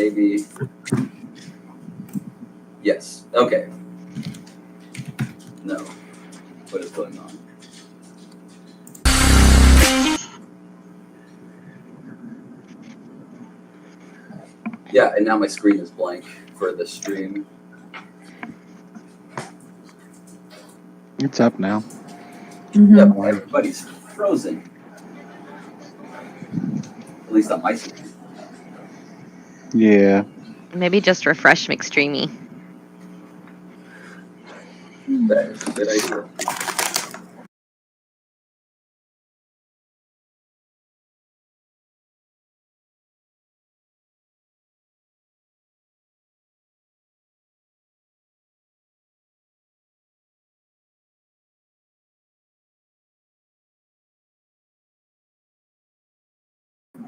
maybe. Yes. Okay. No. What is going on? Yeah, and now my screen is blank for the stream. It's up now. Mm-hmm. Yep, everybody's frozen. At least on my screen. Yeah. Maybe just refresh McStreamy. That is a good idea.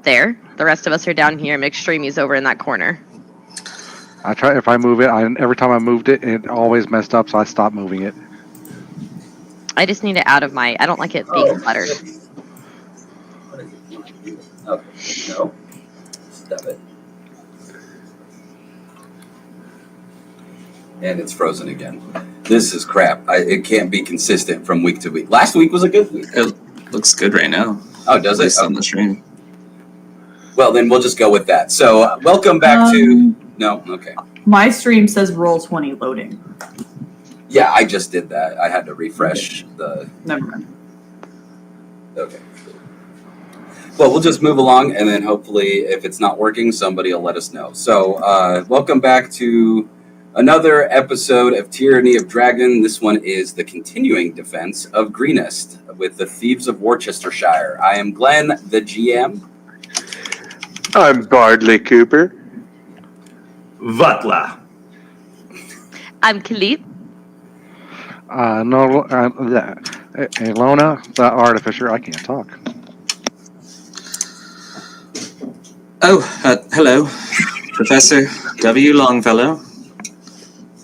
There. The rest of us are down here. McStreamy's over in that corner. I try if I move it. Every time I moved it, it always messed up, so I stopped moving it. I just need it out of my... I don't like it being cluttered. What is it? Okay. No. Stop it. And it's frozen again. This is crap. It can't be consistent from week to week. Last week was a good week. It looks good right now. Oh, does it? On the stream. Well, then we'll just go with that. So, welcome back to... No? Okay. My stream says Roll20 loading. Yeah, I just did that. I had to refresh the... Never mind. Okay. Well, we'll just move along, and then hopefully, if it's not working, somebody will let us know. So, welcome back to another episode of Tyranny of Dragon. This one is the continuing defense of Greenest with the Thieves of Worcestershire. I am Glenn, the GM. I'm Bardley Cooper. Vatla. I'm Khalid. Ilona, the artificer. I can't talk. Oh, hello. Professor W. Longfellow.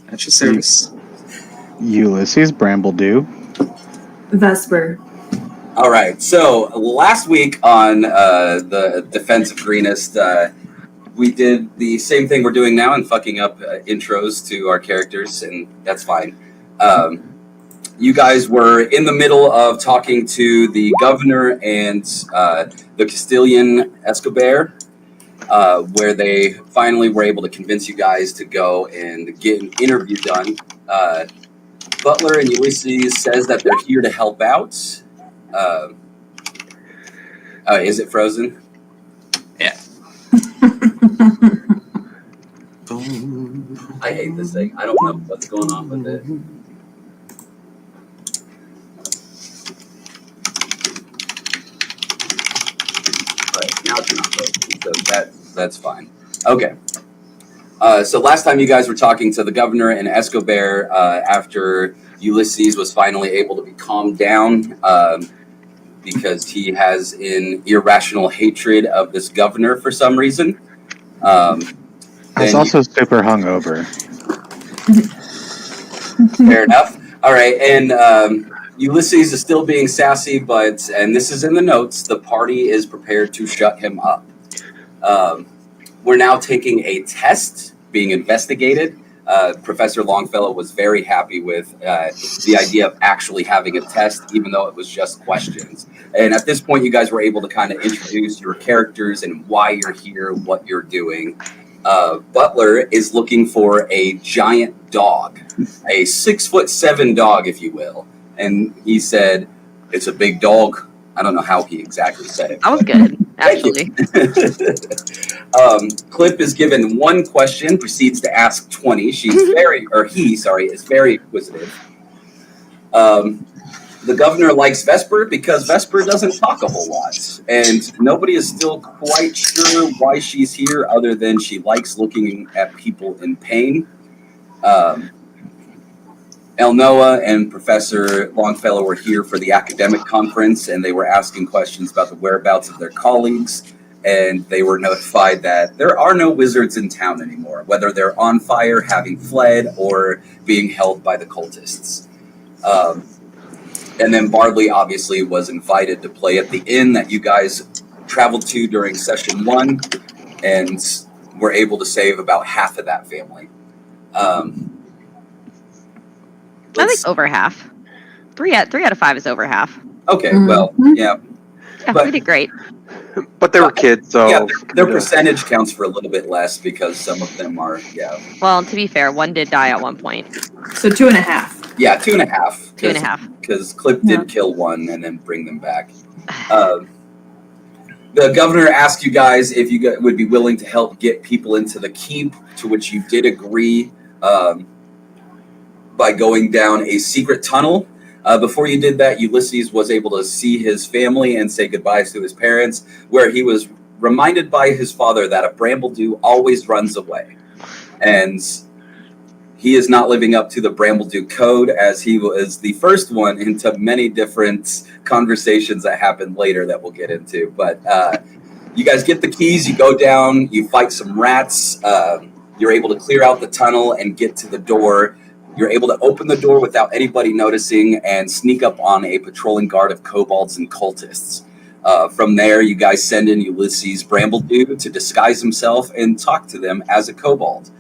At your service. Ulysses Brambledew. Vesper. All right. So last week on the Defense of Greenest, we did the same thing we're doing now and fucking up intros to our characters, and that's fine. You guys were in the middle of talking to the governor and the Castilian Escobar, where they finally were able to convince you guys to go and get an interview done. Butler and Ulysses says that they're here to help out. Is it frozen? Yeah. I hate this thing. I don't know what's going on with it. All right, now it's not frozen, so that's fine. Okay. So last time you guys were talking to the governor and Escobar after Ulysses was finally able to be calmed down because he has an irrational hatred of this governor for some reason. He's also super hungover. Fair enough. All right, and Ulysses is still being sassy, and this is in the notes, the party is prepared to shut him up. We're now taking a test being investigated. Professor Longfellow was very happy with the idea of actually having a test, even though it was just questions. And at this point, you guys were able to kind of introduce your characters and why you're here, what you're doing. Butler is looking for a giant dog, a 6'7" dog, if you will. And he said, "It's a big dog." I don't know how he exactly said it. That was good, actually. Clip is given one question, proceeds to ask 20. He is very inquisitive. The governor likes Vesper because Vesper doesn't talk a whole lot. And nobody is still quite sure why she's here other than she likes looking at people in pain. Elnoa and Professor Longfellow were here for the academic conference, and they were asking questions about the whereabouts of their colleagues, and they were notified that there are no wizards in town anymore, whether they're on fire, having fled, or being held by the cultists. And then Bardley obviously was invited to play at the inn that you guys traveled to during session 1, and were able to save about half of that family. I think over half. 3 out of 5 is over half. Okay, Mhm. well, yeah. Yeah, But- we did great. But they were kids, so Yeah, their percentage counts for a little bit less because some of them are, Well, to be fair, one did die at one point. So 2.5. Yeah, 2.5. 2.5. Because Clip Yeah. did kill one and then bring them back. The governor asked you guys if you would be willing to help get people into the keep, to which you did agree by going down a secret tunnel. Before you did that, Ulysses was able to see his family and say goodbyes to his parents, where he was reminded by his father that a Brambledew always runs away. And he is not living up to the Brambledew code, as he was the first one into many different conversations that happened later that we'll get into. But you guys get the keys, you go down, you fight some rats, you're able to clear out the tunnel and get to the door. You're able to open the door without anybody noticing and sneak up on a patrolling guard of kobolds and cultists. From there, you guys send in Ulysses Brambledew to disguise himself and talk to them as a kobold.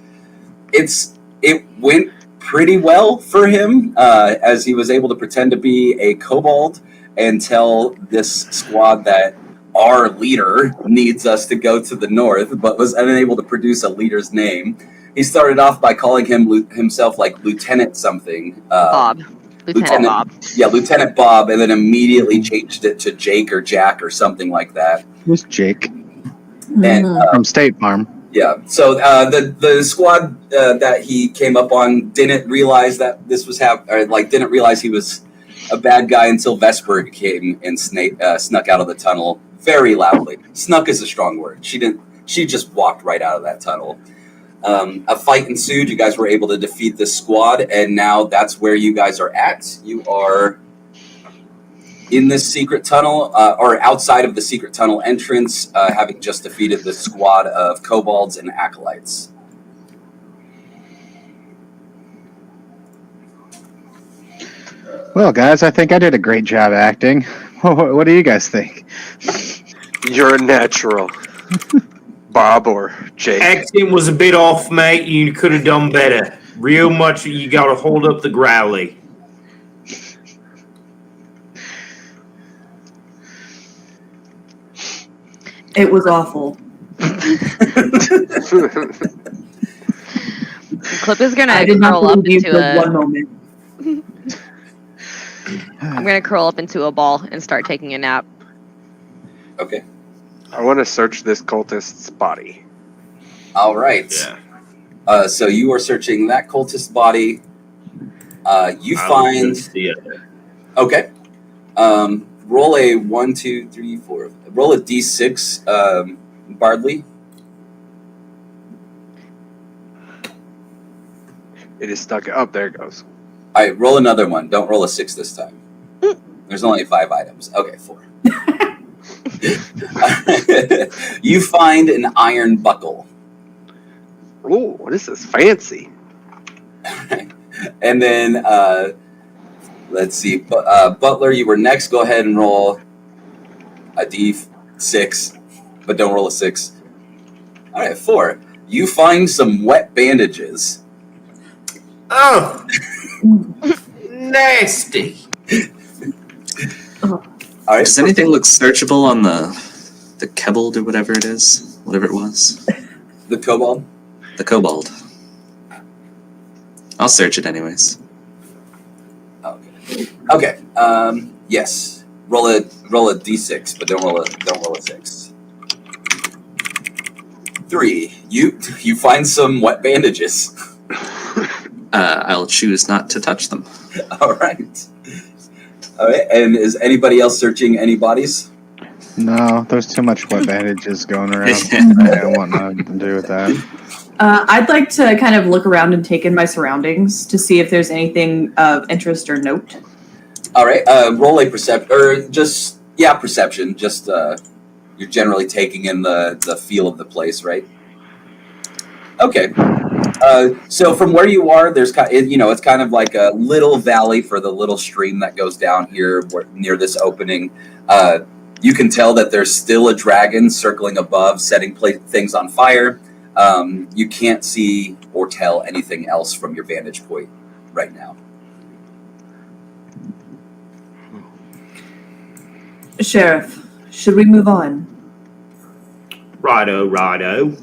It went pretty well for him, as he was able to pretend to be a kobold and tell this squad that our leader needs us to go to the north, but was unable to produce a leader's name. He started off by calling himself like Lieutenant something. Bob. Lieutenant Bob. Yeah, Lieutenant Bob, and then immediately changed it to Jake or Jack or something like that. Who's Jake And from State Farm? yeah, so the squad that he came up on didn't realize that this was didn't realize he was a bad guy until Vesper came and snuck out of the tunnel very loudly. Snuck is a strong word. She just walked right out of that tunnel. A fight ensued. You guys were able to defeat this squad, and now that's where you guys are at. You are in this secret tunnel, or outside of the secret tunnel entrance, having just defeated the squad of kobolds and acolytes. Well, guys, I think I did a great job acting. What do you guys think? You're a natural. Bob or Jake. Accent was a bit off, mate. You could have done better. Real much, you got to hold up the growly. It was awful. Clip is gonna I did not curl up believe you into for one moment. I'm gonna curl up into a ball and start taking a nap. Okay. I want to search this cultist's body. All right. Yeah. So you are searching that cultist body. You find. Okay. Roll a 1, 2, 3, 4. Roll a d6, Bardley. It is stuck. Oh, there it goes. All right, roll another one. Don't roll a 6 this time. There's only 5 items. Okay, 4. You find an iron buckle. Ooh, this is fancy. And then, let's see. Butler, you were next. Go ahead and roll a d6, but don't roll a 6. All right, 4. You find some wet bandages. Oh, nasty. All right. Does anything look searchable on the Kebold or whatever it is? Whatever it was. The kobold. The Kobold. I'll search it anyways. Okay. Yes. Roll a d6, but don't roll a 6. 3. You find some wet bandages. I'll choose not to touch them. All right. All right. And is anybody else searching any bodies? No, there's too much wet bandages going around. I don't want nothing to do with that. I'd like to kind of look around and take in my surroundings to see if there's anything of interest or note. All right. Roll a perception, or perception. Just you're generally taking in the feel of the place, right? Okay. So from where you are, there's it's kind of like a little valley for the little stream that goes down here near this opening. You can tell that there's still a dragon circling above, setting things on fire. You can't see or tell anything else from your vantage point right now. Sheriff, should we move on? Righto.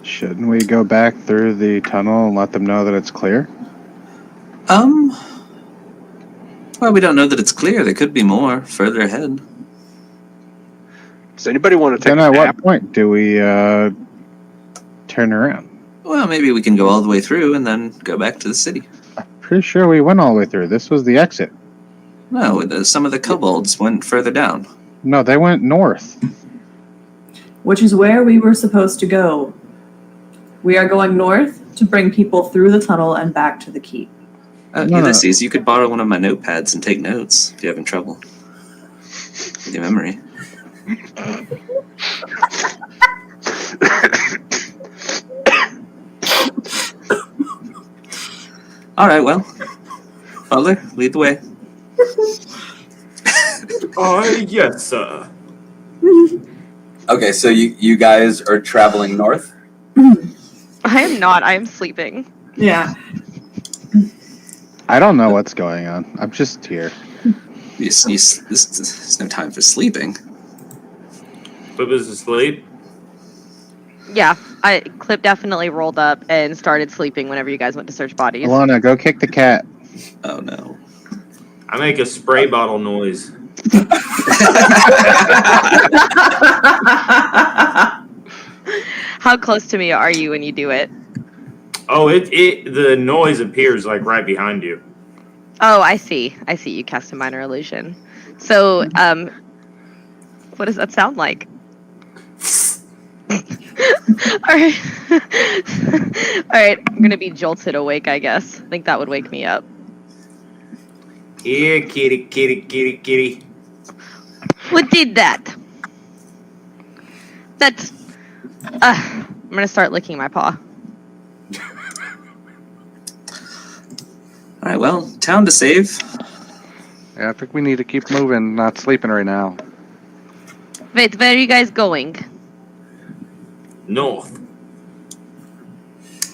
Shouldn't we go back through the tunnel and let them know that it's clear? Well, we don't know that it's clear. There could be more further ahead. Does anybody want to take Then a at nap? what point do we turn around? Well, maybe we can go all the way through and then go back to the city. I'm pretty sure we went all the way through. This was the exit. No, some of the kobolds went further down. No, they went north. Which is where we were supposed to go. We are going north to bring people through the tunnel and back to the keep. No. Ulysses, you could borrow one of my notepads and take notes if you're having trouble with your memory. All right, well, Butler, lead the way. Yes, sir. Okay, so you guys are traveling north? I am not. I am sleeping. Yeah. I don't know what's going on. I'm just here. There's no time for sleeping. Put us to sleep. Yeah, Clip definitely rolled up and started sleeping whenever you guys went to search bodies. Alana, go kick the cat. Oh, no. I make a spray bottle noise. How close to me are you when you do it? Oh, the noise appears like right behind you. Oh, I see. You cast a minor illusion. So, what does that sound like? All right. All right. I'm gonna be jolted awake, I guess. I think that would wake me up. Here, kitty. What did that? That's. I'm gonna start licking my paw. All right, well, town to save. Yeah, I think we need to keep moving, not sleeping right now. Wait, where are you guys going? North.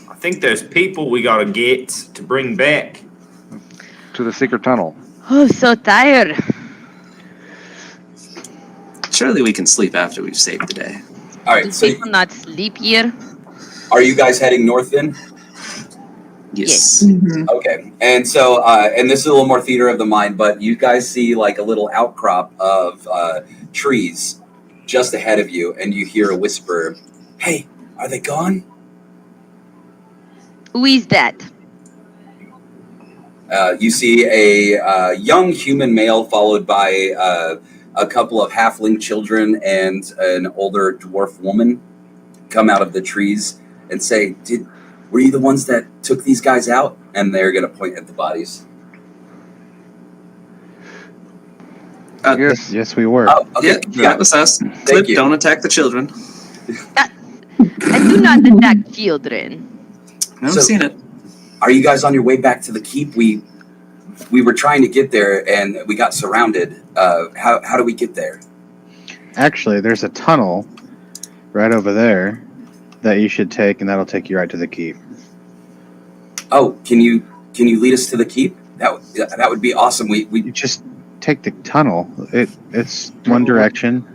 I think there's people we gotta get to bring back. To the secret tunnel. Oh, so tired. Surely we can sleep after we've saved the day. All Do right, so people not sleep here? are you guys heading north then? Yes. Mhm. Okay, and so and this is a little more theater of the mind, but you guys see like a little outcrop of trees just ahead of you, and you hear a whisper, "Hey, are they gone?" Who is that? You see a young human male followed by a couple of halfling children and an older dwarf woman come out of the trees and say, were you the ones that took these guys out? And they're going to point at the bodies. Yes, we were. Oh, okay. Yeah, that was us. Clip, you. don't attack the children. I do not attack children. No, So- I've seen it. Are you guys on your way back to the keep? We were trying to get there and we got surrounded. How do we get there? Actually, there's a tunnel right over there that you should take, and that'll take you right to the keep. Oh, can you lead us to the keep? That would be awesome. You just take the tunnel. It's one direction.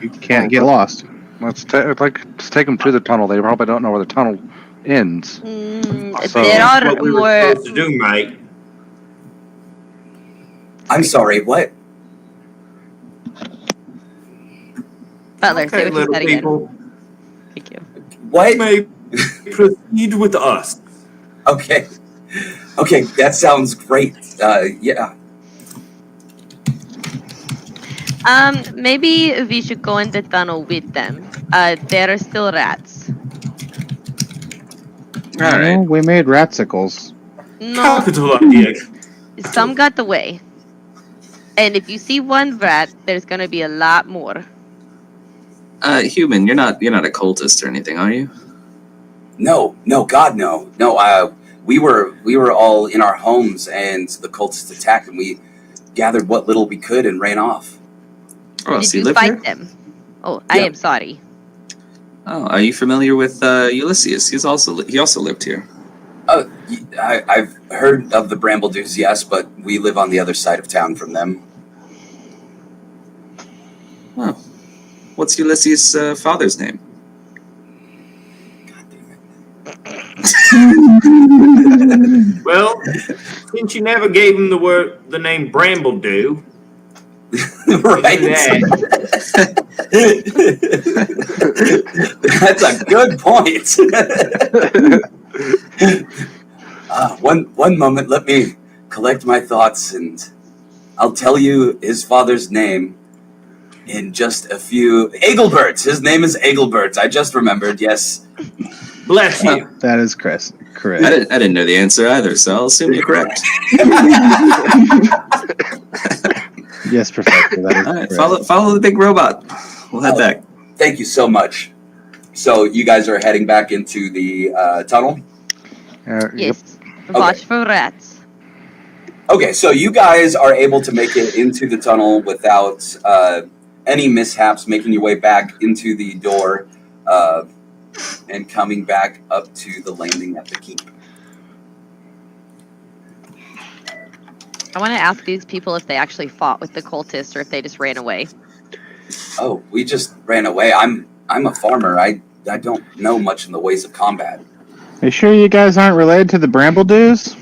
You can't get lost. Let's take them to the tunnel. They probably don't know where the tunnel ends. So- There That's are what we were more. supposed to do, mate. I'm sorry. What? Butler, Okay, say what you little said again. people, Thank you. What? may proceed with us. Okay. Okay, that sounds great. Yeah. Maybe we should go in the tunnel with them. There are still rats. All right. We made ratsicles. No, Capital idea. some got away. And if you see one rat, there's gonna be a lot more. Human, you're not a cultist or anything, are you? No, God, no. No, we were all in our homes and the cultists attacked and we gathered what little we could and ran off. Oh, Did so you live fight here? them? Oh, I Yeah. am sorry. Oh, are you familiar with Ulysses? He also lived here. I've heard of the Brambledews, yes, but we live on the other side of town from them. Oh, what's Ulysses' father's name? God damn Well, since you never gave him the name Brambledew, it. Right. That's a good point. One moment, let me collect my thoughts, and I'll tell you his father's name in just a few. Agelbert. His name is Agelbert. I just remembered. Yes. bless you. That is correct. I didn't know the answer either, so I'll assume you're correct. Yes, Professor. That is All right, correct. follow the big robot. We'll head back. Thank you so much. So you guys are heading back into the tunnel. Yep. Yes. Watch for rats. Okay, so you guys are able to make it into the tunnel without any mishaps, making your way back into the door and coming back up to the landing at the keep. I want to ask these people if they actually fought with the cultists or if they just ran away. Oh, we just ran away. I'm a farmer. I don't know much in the ways of combat. Are you sure you guys aren't related to the Brambledews?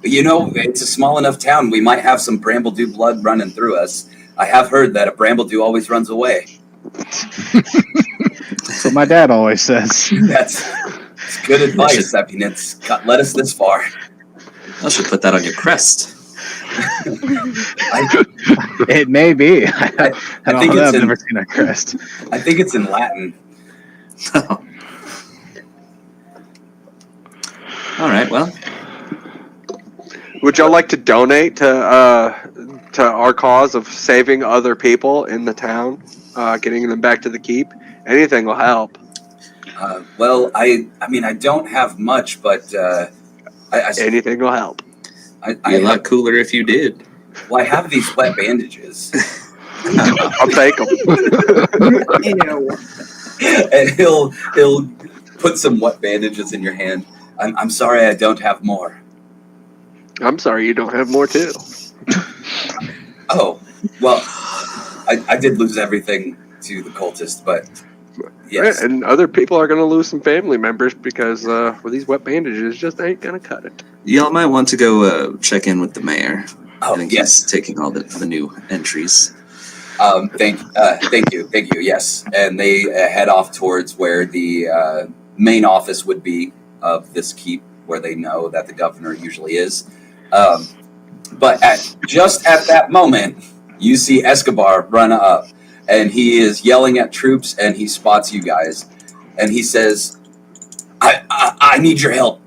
It's a small enough town. We might have some Brambledew blood running through us. I have heard that a Brambledew always runs away. That's what my dad always says. That's good advice. I mean, it's led us this far. I should put that on your crest. It may be. I think don't know. it's I've in- never seen a crest. I think it's in Latin. All right, well, Would y'all like to donate to our cause of saving other people in the town, getting them back to the keep? Anything will help. Well, I mean, I don't have much, but Anything will help. it'd be a lot cooler if you did. I have these wet bandages. I'll take them. And he'll put some wet bandages in your hand. I'm sorry, I don't have more. I'm sorry you don't have more too. Oh, well, I did lose everything to the cultist, but yes. And other people are going to lose some family members because with these wet bandages just ain't going to cut it. Y'all might want to go check in with the mayor. Oh, I think yes. he's taking all the new entries. Thank you. Yes, and they head off towards where the main office would be of this keep, where they know that the governor usually is. But just at that moment, you see Escobar run up, and he is yelling at troops, and he spots you guys, and he says, "I need your help.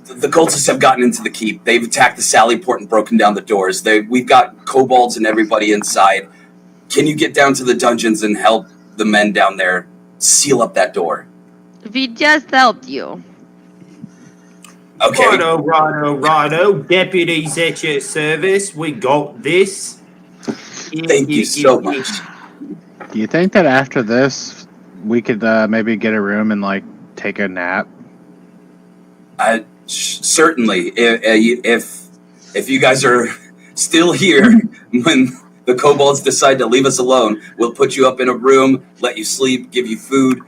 The cultists have gotten into the keep. They've attacked the Sally Port and broken down the doors. We've got kobolds and everybody inside. Can you get down to the dungeons and help the men down there seal up that door?" We just helped you. Okay. Righto. Deputies at your service. We got this. Thank you so much. Do you think that after this, we could maybe get a room and take a nap? Certainly, if you guys are still here when the kobolds decide to leave us alone, we'll put you up in a room, let you sleep, give you food.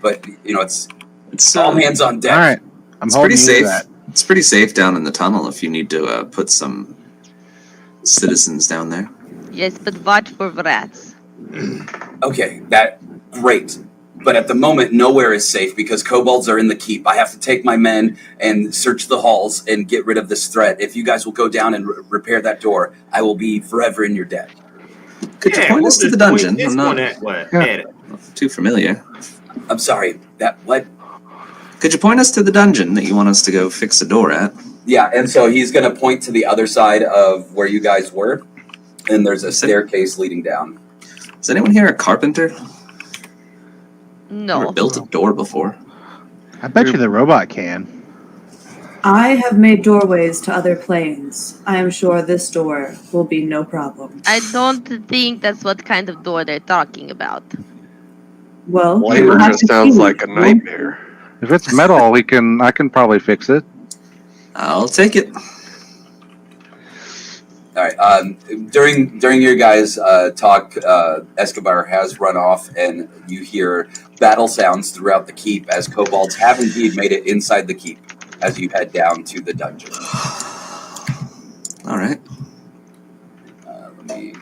But it's all hands on deck. All right, I'm It's holding pretty you to safe. that. It's pretty safe down in the tunnel if you need to put some citizens down there. Yes, but watch for rats. Okay, great. But at the moment, nowhere is safe because kobolds are in the keep. I have to take my men and search the halls and get rid of this threat. If you guys will go down and repair that door, I will be forever in your debt. Could you point us to the dungeon? I'm not At it. too familiar. I'm sorry. What? Could you point us to the dungeon that you want us to go fix the door at? Yeah, and so he's going to point to the other side of where you guys were, and there's a staircase leading down. Is anyone here a carpenter? No. Never built a door before. I bet you the robot can. I have made doorways to other planes. I am sure this door will be no problem. I don't think that's what kind of door they're talking about. Well, Labor we'll have just to sounds see. like a nightmare. If it's metal, I can probably fix it. I'll take it. All right. During your guys' talk, Escobar has run off, and you hear battle sounds throughout the keep as kobolds have indeed made it inside the keep as you head down to the dungeon. All right. Let me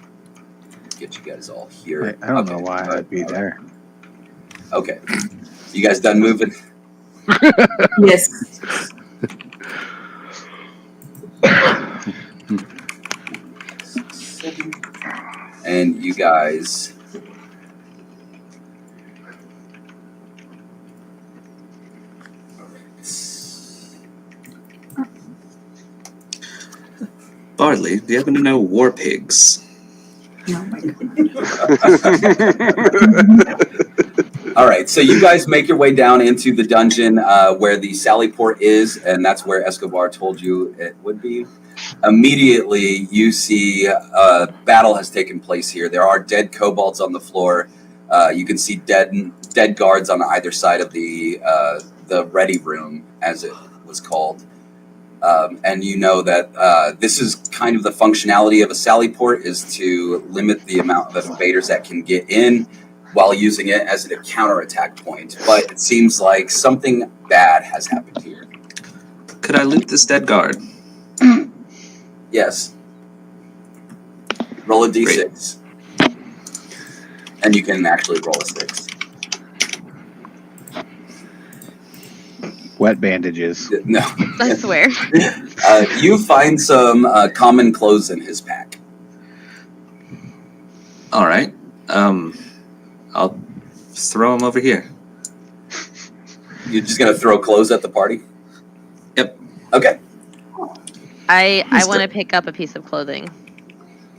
get you guys all here. I don't know why I'd be there. Okay. You guys done moving? Yes. And you guys. Bardley, do you happen to know war pigs? Oh my God. All right, so you guys make your way down into the dungeon where the Sally Port is, and that's where Escobar told you it would be. Immediately, you see battle has taken place here. There are dead kobolds on the floor. You can see dead guards on either side of the ready room, as it was called. And you know that this is kind of the functionality of a Sally Port, is to limit the amount of invaders that can get in while using it as a counterattack point. But it seems like something bad has happened here. Could I loot this dead guard? Yes. Roll a d6. And you can actually roll a 6. Wet bandages. No. I swear. You find some common clothes in his pack. All right. I'll throw him over here. You're just going to throw clothes at the party? Yep. Okay. I want to pick up a piece of clothing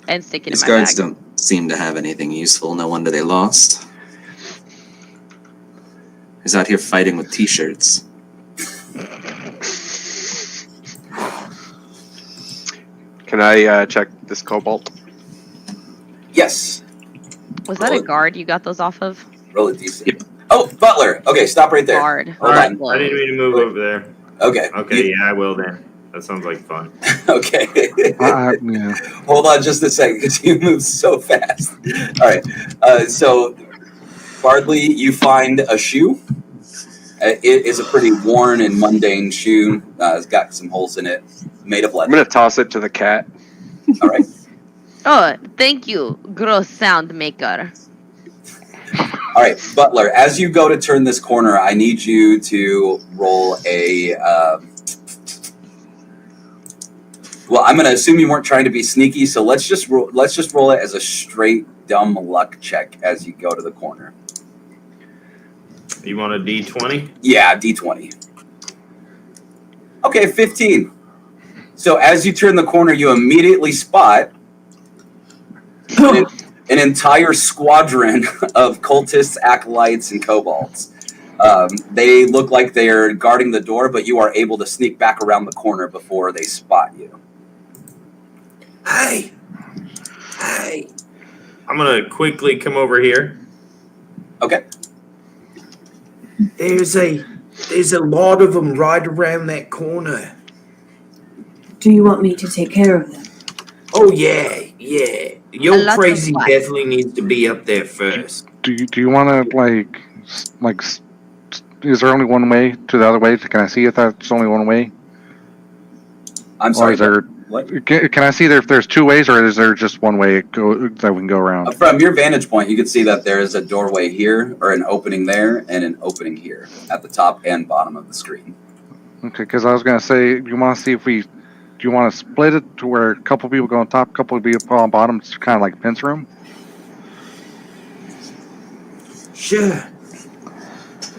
and stick it These in my guards bag. don't seem to have anything useful. No wonder they lost. He's out here fighting with t-shirts. Can I check this cobalt? Yes. Was that a guard you got those off of? Roll a d6. Oh, Butler. Okay, stop right there. Guard. Hold All right, on. I didn't mean to move over there. Okay. Okay, yeah, I will then. That sounds like fun. Okay. Yeah. Hold on just a second, because you move so fast. All right. So, Bardley, you find a shoe. It is a pretty worn and mundane shoe. It's got some holes in it, made of I'm leather. gonna toss it to the cat. All right. Oh, thank you, gross sound maker. All right, Butler, as you go to turn this corner, I need you to roll a... well, I'm going to assume you weren't trying to be sneaky, so let's just roll it as a straight dumb luck check as you go to the corner. You want a D20? Yeah, D20. Okay, 15. So as you turn the corner, you immediately spot an entire squadron of cultists, acolytes, and kobolds. They look like they're guarding the door, but you are able to sneak back around the corner before they spot you. Hey! I'm gonna quickly come over here. Okay. There's a lot of them right around that corner. Do you want me to take care of them? Oh yeah. A Your lot of crazy what? definitely needs to be up there first. Do you want to like? Is there only one way to the other way? Can I see if that's only one way? I'm Or sorry. is there? What? Can I see if there's two ways, or is there just one way that we can go around? From your vantage point, you can see that there is a doorway here, or an opening there, and an opening here at the top and bottom of the screen. Okay, because I was gonna say, you want to see if do you want to split it to where a couple people go on top, a couple people on bottom, it's kind of like a pinch room? Sure.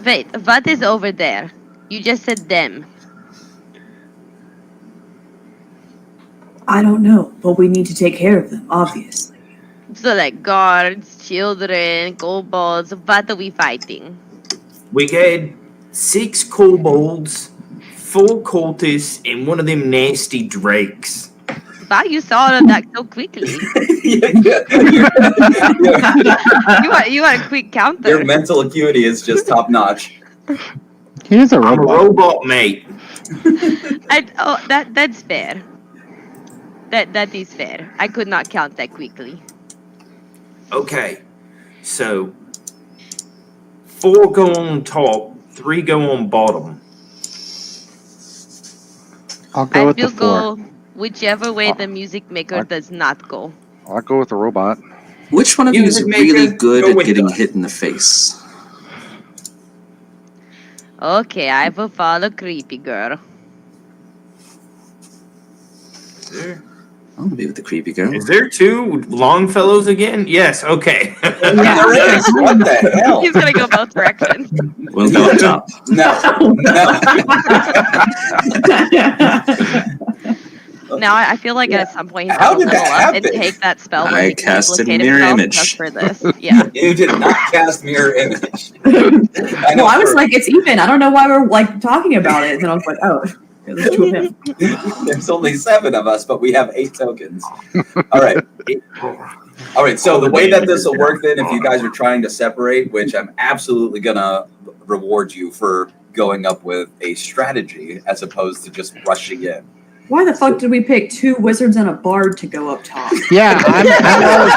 Wait, what is over there? You just said them. I don't know, but we need to take care of them, obviously. So like guards, children, kobolds, what are we fighting? We had 6 kobolds, 4 cultists, and one of them nasty drakes. surprised you saw that so quickly. You want a quick counter. Your mental acuity is just top notch. He's a I'm a robot. robot, mate. That's fair. That is fair. I could not count that quickly. Okay, so 4 go on top, 3 go on bottom. I'll go I with the will 4. go whichever way the music maker does not go. I'll go with the robot. Which one of you is Music really maker, good go at with getting us. hit in the face? Okay, I will follow creepy girl. I'm gonna be with the creepy girl. Is there 2 Longfellows again? Yes, okay. There is. What the hell? He's gonna go both directions. We'll go up top. No. Now I feel like at some point he's How gonna did level that up and happen? take that spell where I he can cast a duplicate mirror himself image. just for this. Yeah. You did not cast mirror image. Well, I was like, it's even. I don't know why we're like talking about it. And I was like, oh, there's 2 of him. There's only 7 of us, but we have 8 tokens. All right. All right. So the way that this will work then, if you guys are trying to separate, which I'm absolutely going to reward you for going up with a strategy as opposed to just rushing in. Why the fuck did we pick 2 wizards and a bard to go up top? Yeah, I'm always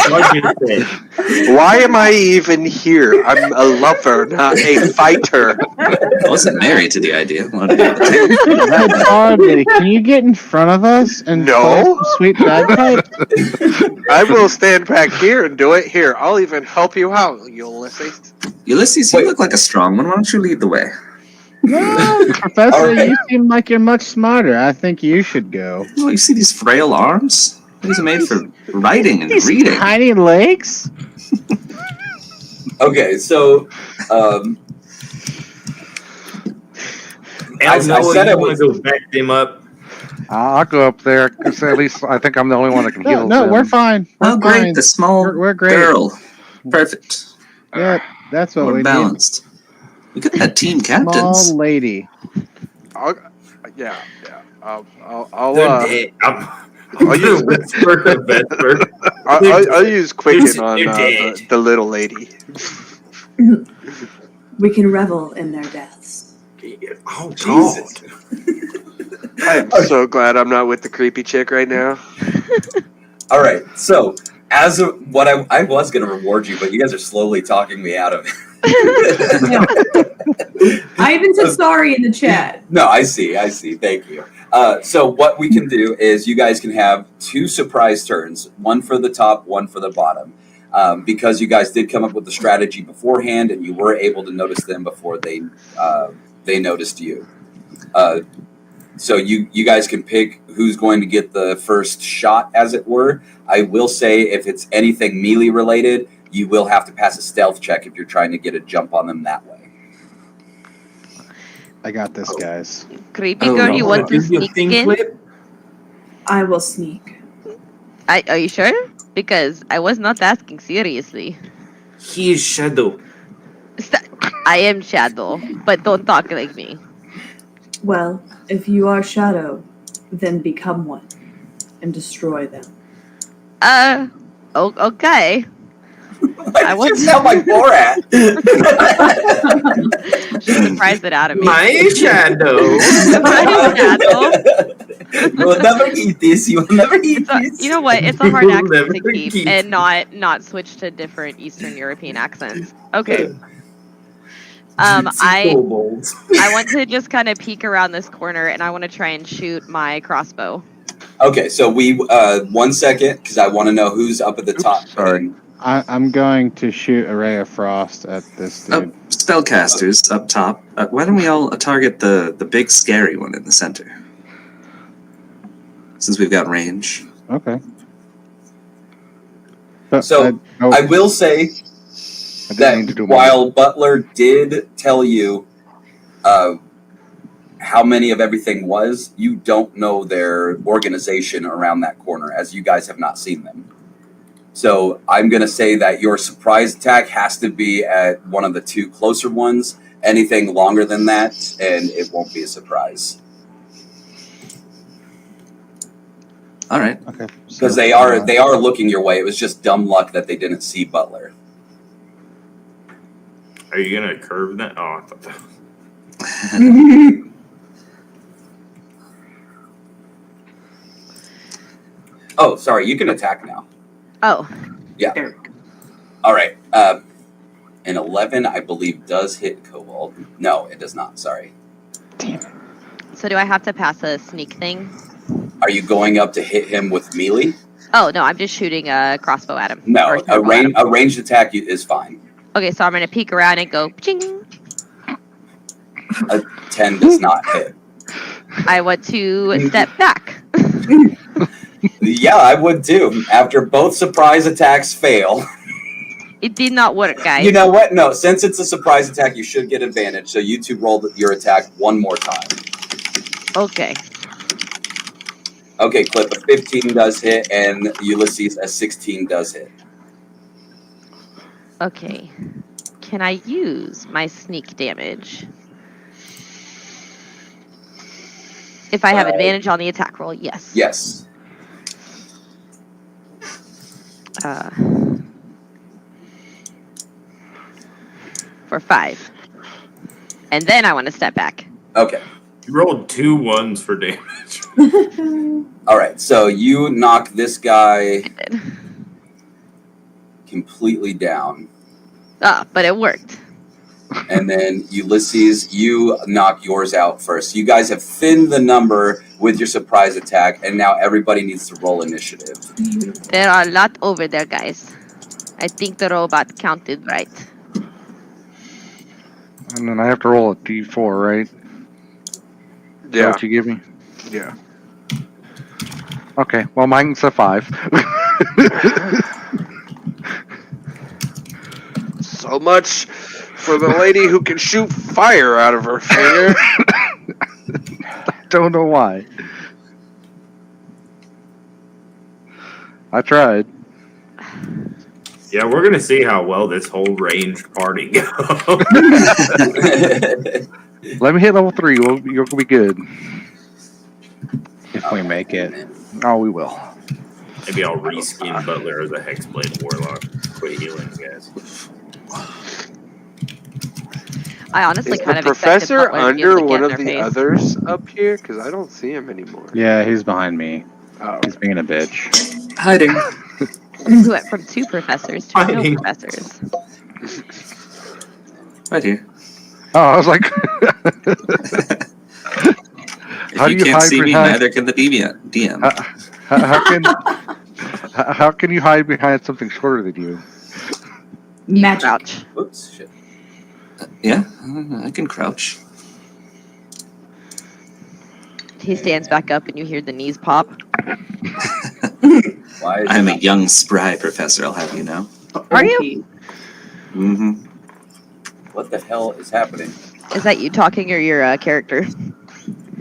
confused about that. Why am I even here? I'm a lover, not a fighter. I wasn't married to the idea. Hey, Bard lady, can you get in front of us and No. play some sweet bagpipes? I will stand back here and do it here. I'll even help you out, Ulysses. Ulysses, you look like a strong one. Why don't you lead the way? No, Professor, Alright. you seem like you're much smarter. I think you should go. Oh, you see these frail arms? These are made for writing and These reading. tiny legs? Okay. So I know said you it want was. to go back them up. I'll go up there, because at least I think I'm the only one that can heal. No, we're fine. We're Oh, great. fine. The small We're great. girl. Perfect. Yeah, that's what More we need. balanced. We could have had team Small captains. lady. I'll I'll use- Vesper. I'll use Quicken They're on dead. the little lady. We can revel in their deaths. Oh, Jesus. God. I'm so glad I'm not with the creepy chick right now. All right. So as of what I was going to reward you, but you guys are slowly talking me out of it. I even said sorry in the chat. No, I see. Thank you. So what we can do is you guys can have 2 surprise turns, one for the top, one for the bottom. Because you guys did come up with the strategy beforehand and you were able to notice them before they noticed you. So you guys can pick who's going to get the first shot, as it were. I will say if it's anything melee related, you will have to pass a stealth check if you're trying to get a jump on them that way. I got this, guys. Creepy Oh, girl, no. you want to Give you a sneak thing in? flip? I will sneak. Are you sure? Because I was not asking seriously. He is Shadow. I am Shadow, but don't talk like me. Well, if you are Shadow, then become one and destroy them. Okay. I I want want to sound like Borat. She surprised it out of me. My Shadow. My Shadow. You will never eat this. You will never eat this. You know what? It's a hard We'll accent to never keep keep. and not switch to different Eastern European accents. Okay. I want to just kind of peek around this corner and I want to try and shoot my crossbow. Okay, so we 1 second because I want to know who's up at the top. sorry. I'm going to shoot a ray of frost at this dude. Oh, spellcasters up top. Why don't we all target the big scary one in the center? Since we've got range. Okay. So, I will say I didn't that mean to do while Butler did tell you how many of everything was, you don't know their organization around that corner, as you guys have not seen them. So I'm going to say that your surprise attack has to be at one of the 2 closer ones. Anything longer than that, and it won't be a surprise. All right. Okay. Because they are looking your way. It was just dumb luck that they didn't see Butler. Are you gonna curve that? Oh, I thought that. Oh, sorry. You can attack now. Oh, There. All right. An 11, I believe, does hit Kobold. No, it does not. Sorry. so do I have to pass a sneak thing? Are you going up to hit him with melee? Oh no, I'm just shooting a crossbow at him. No, Or a thermal at him. ranged attack is fine. Okay, so I'm gonna peek around and go ching. A 10 does not hit. I want to step back. Yeah, I would too. After both surprise attacks fail. It did not work, guys. You know what? No, since it's a surprise attack, you should get advantage. So you two roll your attack one more time. Okay. Okay, Clip, a 15 does hit, and Ulysses, a 16 does hit. Okay. Can I use my sneak damage? If I have advantage on the attack roll, yes. Yes. For 5. And then I want to step back. Okay. You rolled 2 1s for damage. All right, so you knock this guy completely down. But it worked. And then Ulysses, you knock yours out first. You guys have thinned the number with your surprise attack, and now everybody needs to roll initiative. There are a lot over there, guys. I think the robot counted right. And then I have to roll a d4, right? Is that Yeah. what you give me? Yeah. Okay. Well, mine's a 5. So much for the lady who can shoot fire out of her finger. Don't know why. I tried. Yeah, we're gonna see how well this whole ranged party goes. Let me hit level 3. You'll be good. If we make it. Oh, we will. Maybe I'll reskin Butler as a Hexblade Warlock. Quit healing, guys. I honestly Is kind the of expected professor Butler to be able under to one get of in the their face. others up here? Because I don't see him anymore. Yeah, he's behind me. Oh. He's being a bitch. Hiding. We went from 2 professors to no Fighting. professors. Right here. Oh, I was like, If How do you you can't hide see me, behind- neither can the DM. how can you hide behind something shorter than you? Magic. Crouch. Oops, shit. Yeah, I can crouch. He stands back up and you hear the knees pop. Why is I'm it a not- young, spry professor, I'll have you know. Are you? Mm-hmm. What the hell is happening? Is that you talking or your character?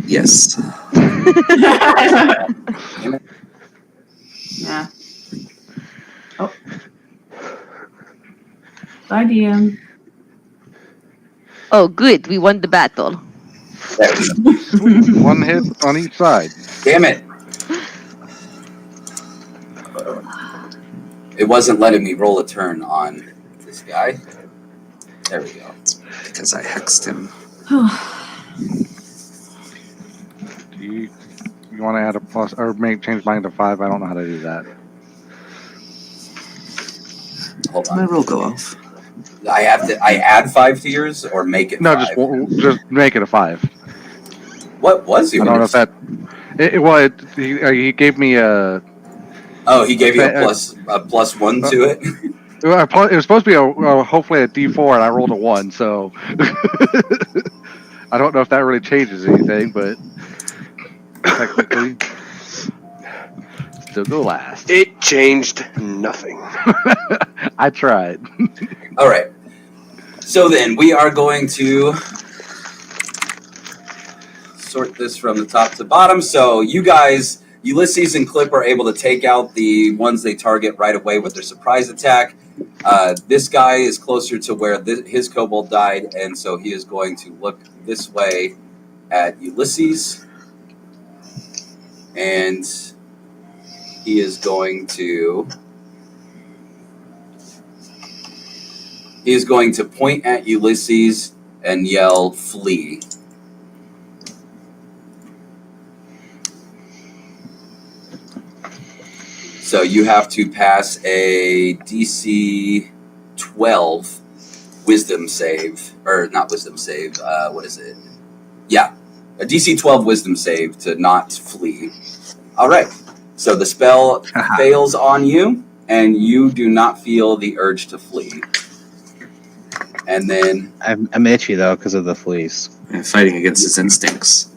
Yes. Yeah. Oh. Bye, DM. Oh, good. We won the battle. There we go. One hit on each side. Damn it. It wasn't letting me roll a turn on this guy. There we go. Because I hexed him. Do you want to add a plus or change mine to 5? I don't know how to do that. Hold My on. roll go off. I add 5 to yours or make it No, 5? just make it a 5. What was I yours? don't know if that. He gave me a. Oh, he gave you Okay, a plus 1 to it? It was supposed to be hopefully a D4, and I rolled a 1. So I don't know if that really changes anything, but technically, still go last. It changed nothing. I tried. All right. So then we are going to sort this from the top to bottom. So you guys, Ulysses and Clip, are able to take out the ones they target right away with their surprise attack. This guy is closer to where his kobold died, and so he is going to look this way at Ulysses. And he is going to point at Ulysses and yell, "Flee." So you have to pass a DC 12 wisdom save, or not wisdom save, what is it? Yeah, a DC 12 wisdom save to not flee. All right, so the spell fails on you, and you do not feel the urge to flee. And then... I'm itchy, though, because of the fleas. And fighting against his instincts.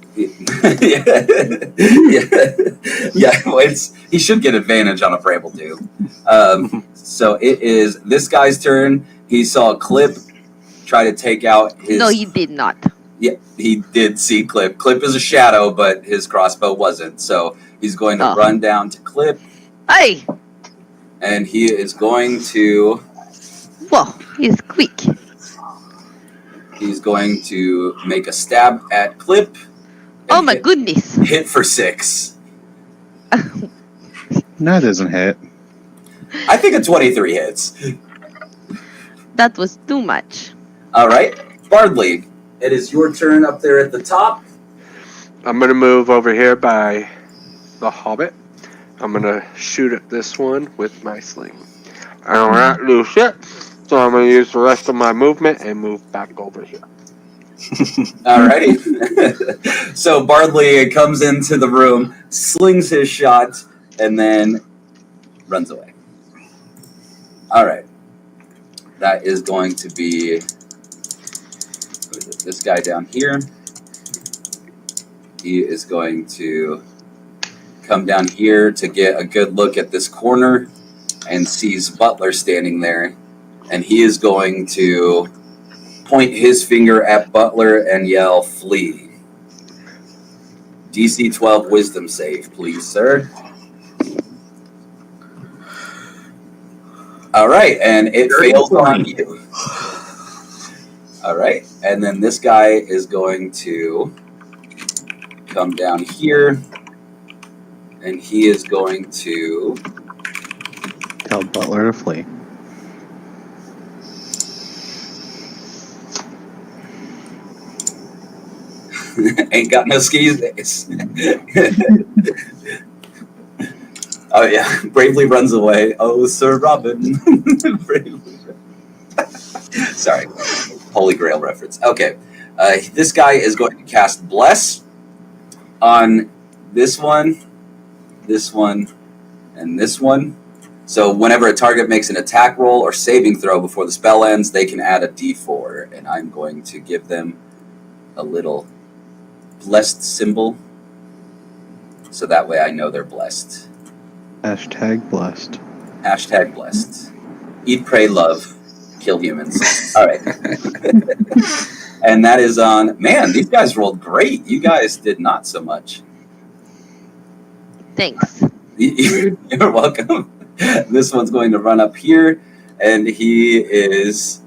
yeah, well, he should get advantage on a bramble dew. So it is this guy's turn. He saw Clip try to take out his... No, he did not. Yeah, he did see Clip. Clip is a shadow, but his crossbow wasn't. So he's going to run down to Clip. Hey! And he is going to... Whoa, he's quick. He's going to make a stab at Clip. Oh my goodness. Hit for 6. No, it doesn't hit. I think a 23 hits. That was too much. All right. Bardley, it is your turn up there at the top. I'm going to move over here by the Hobbit. I'm going to shoot at this one with my sling. I don't have to do shit, so I'm going to use the rest of my movement and move back over here. Alrighty. So Bardley comes into the room, slings his shot, and then runs away. Alright. That is going to be this guy down here. He is going to come down here to get a good look at this corner and sees Butler standing there. And he is going to point his finger at Butler and yell, "Flee." DC 12 wisdom save, please, sir. All right, and it fails on you. All right, and then this guy is going to come down here, and he is going to Tell Butler to flee. ain't got no skis days. Oh yeah, bravely runs away. Oh, Sir Robin. Sorry, Holy Grail reference. Okay, this guy is going to cast Bless on this one, and this one. So whenever a target makes an attack roll or saving throw before the spell ends, they can add a D4, and I'm going to give them a little blessed symbol, so that way I know they're blessed. Hashtag blessed. Hashtag blessed. Eat, pray, love, kill humans. All right. And that is on... Man, these guys rolled great. You guys did not so much. Thanks. You're welcome. This one's going to run up here, and he's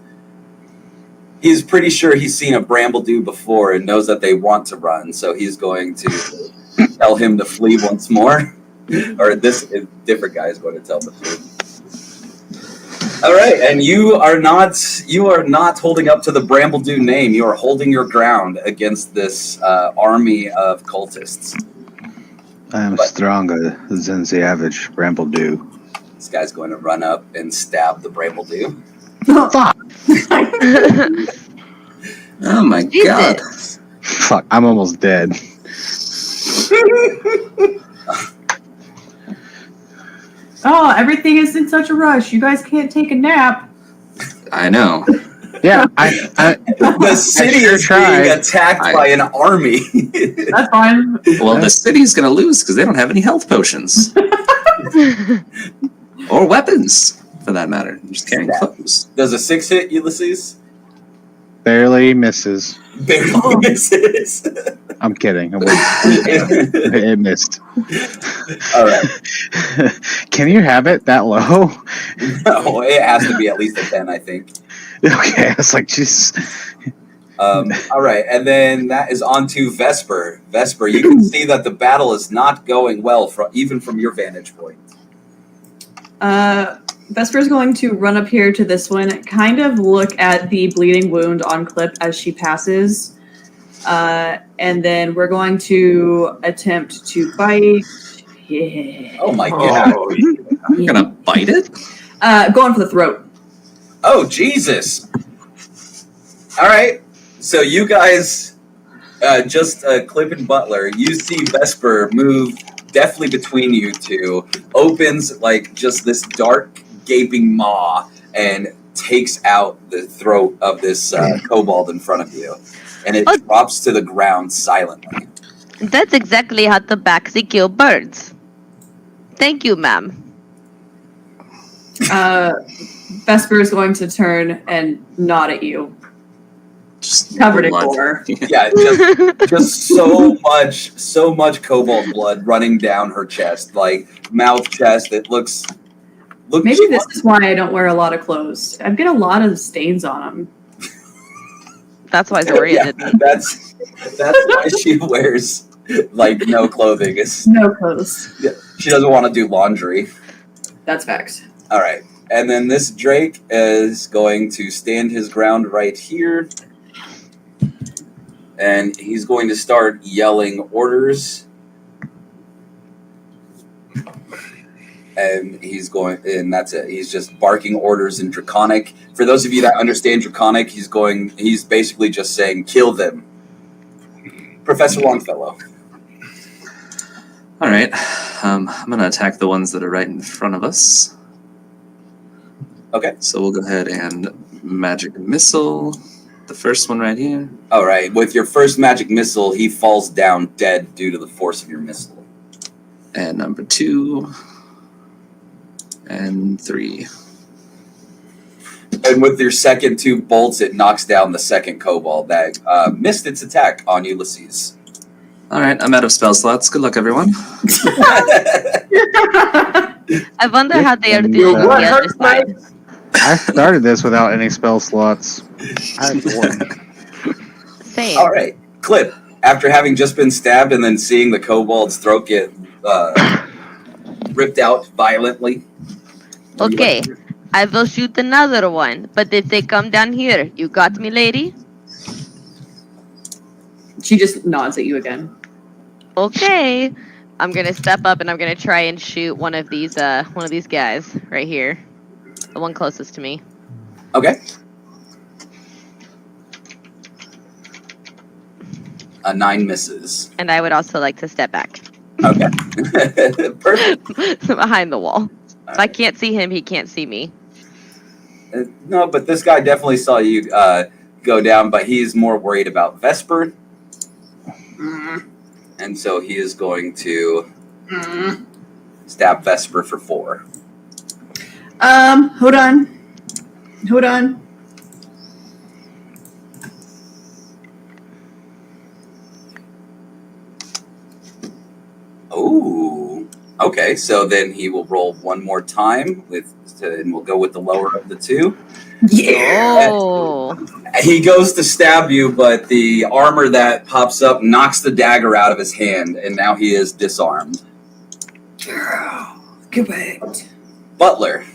pretty sure he's seen a Brambledew before and knows that they want to run, so he's going to tell him to flee once more. Or this different guy is going to tell him to flee. All right, and you are not holding up to the Brambledew name. You are holding your ground against this army of cultists. I am stronger than the average Brambledew. This guy's going to run up and stab the Brambledew. Fuck! Oh my god. Fuck, I'm almost dead. Oh, everything is in such a rush. You guys can't take a nap. I know. Yeah, The city sure is tried. being attacked by an army. That's fine. Well, the city's gonna lose because they don't have any health potions. Or weapons, for that matter. They're just carrying clothes. Does a 6 hit, Ulysses? Barely misses. Barely misses. I'm kidding. It missed. All right. Can you have it that low? No, it has to be at least a 10, I think. Okay, I was like, jeez. All right, and then that is on to Vesper. Vesper, you can see that the battle is not going well, even from your vantage point. Vesper's going to run up here to this one, kind of look at the bleeding wound on Clip as she passes, and then we're going to attempt to bite. Yeah. Oh my god. Oh, You're gonna bite it? Going for the throat. Oh, Jesus. All right. So you guys, just Clip and Butler, you see Vesper move deftly between you two, opens like just this dark, gaping maw, and takes out the throat of this kobold in front of you. And it drops to the ground silently. That's exactly how tabaxi kill birds. Thank you, ma'am. Vesper is going to turn and nod at you. Just Covered in blood. gore. Yeah, just so much kobold blood running down her chest, like mouth, chest. It looks. Maybe this is why I don't wear a lot of clothes. I've got a lot of stains on them. That's why Zoria didn't. That's why she wears like no clothing. No clothes. She doesn't want to do laundry. That's facts. All right, and then this Drake is going to stand his ground right here, and he's going to start yelling orders. And that's it. He's just barking orders in Draconic. For those of you that understand Draconic, he's basically just saying, kill them. Professor Longfellow. All right. I'm going to attack the ones that are right in front of us. Okay. So we'll go ahead and magic missile the first one right here. All right. With your first magic missile, he falls down dead due to the force of your missile. And number 2. And 3. And with your second 2 bolts, it knocks down the second kobold that missed its attack on Ulysses. All right, I'm out of spell slots. Good luck, everyone. I wonder how they are And, doing on what the other hurts, side. I started this without any spell slots. I had one. Same. All right. Clip, after having just been stabbed and then seeing the kobold's throat get ripped out violently. Okay, I will shoot another one, but if they come down here, you got me, lady? She just nods at you again. Okay. I'm gonna step up and I'm gonna try and shoot one of these guys right here. The one closest to me. Okay. A 9 misses. And I would also like to step back. Okay. Perfect. Behind the wall. If I can't see him, he can't see me. No, but this guy definitely saw you go down, but he's more worried about Vesper. And so he is going to stab Vesper for 4. Hold on. Ooh. Okay, so then he will roll one more time and we'll go with the lower of the 2. Yeah. Oh. He goes to stab you, but the armor that pops up knocks the dagger out of his hand, and now he is disarmed. Correct. Butler.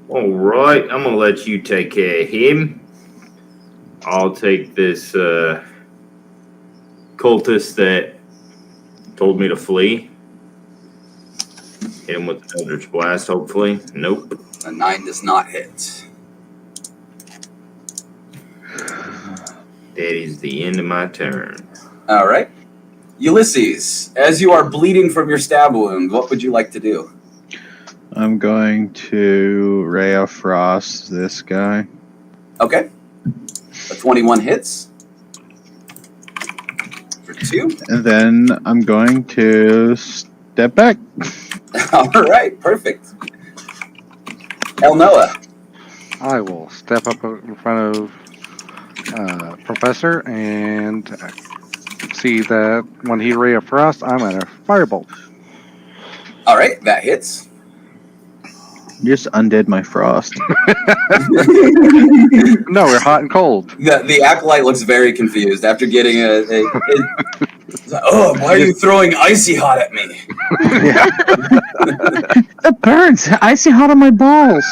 all right. I'm gonna let you take care of him. I'll take this cultist that told me to flee. Hit him with the Eldritch Blast, hopefully. Nope. A 9 does not hit. That is the end of my turn. All right. Ulysses, as you are bleeding from your stab wound, what would you like to do? I'm going to Ray of Frost this guy. Okay. A 21 hits. For 2. And then I'm going to step back. All right. Perfect. El Noah. I will step up in front of Professor and see that when he ray of frost, I'm at a firebolt. All right. That hits. You just undid my frost. No, we're hot and cold. The acolyte looks very confused after getting oh, why are you throwing icy hot at me? It burns. Icy hot on my balls.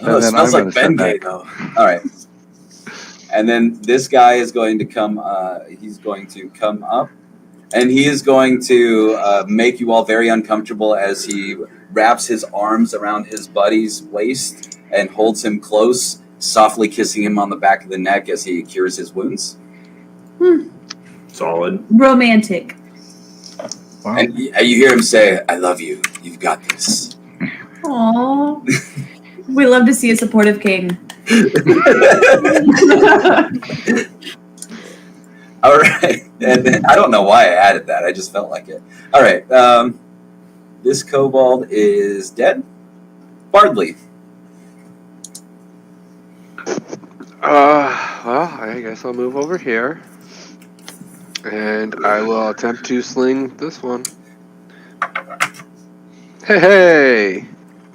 Oh, it then smells I'm like gonna Bengay step though. All right. And then this guy is going to come. He's going to come up, and he is going to make you all very uncomfortable as he wraps his arms around his buddy's waist and holds him close, softly kissing him on the back of the neck as he cures his wounds. Solid. Romantic. Wow. And you hear him say, "I love you. You've got this." Aww. We love to see a supportive king. All right. And then, I don't know why I added that. I just felt like it. All right. This kobold is dead. Bardley. Well, I guess I'll move over here. And I will attempt to sling this one. Hey!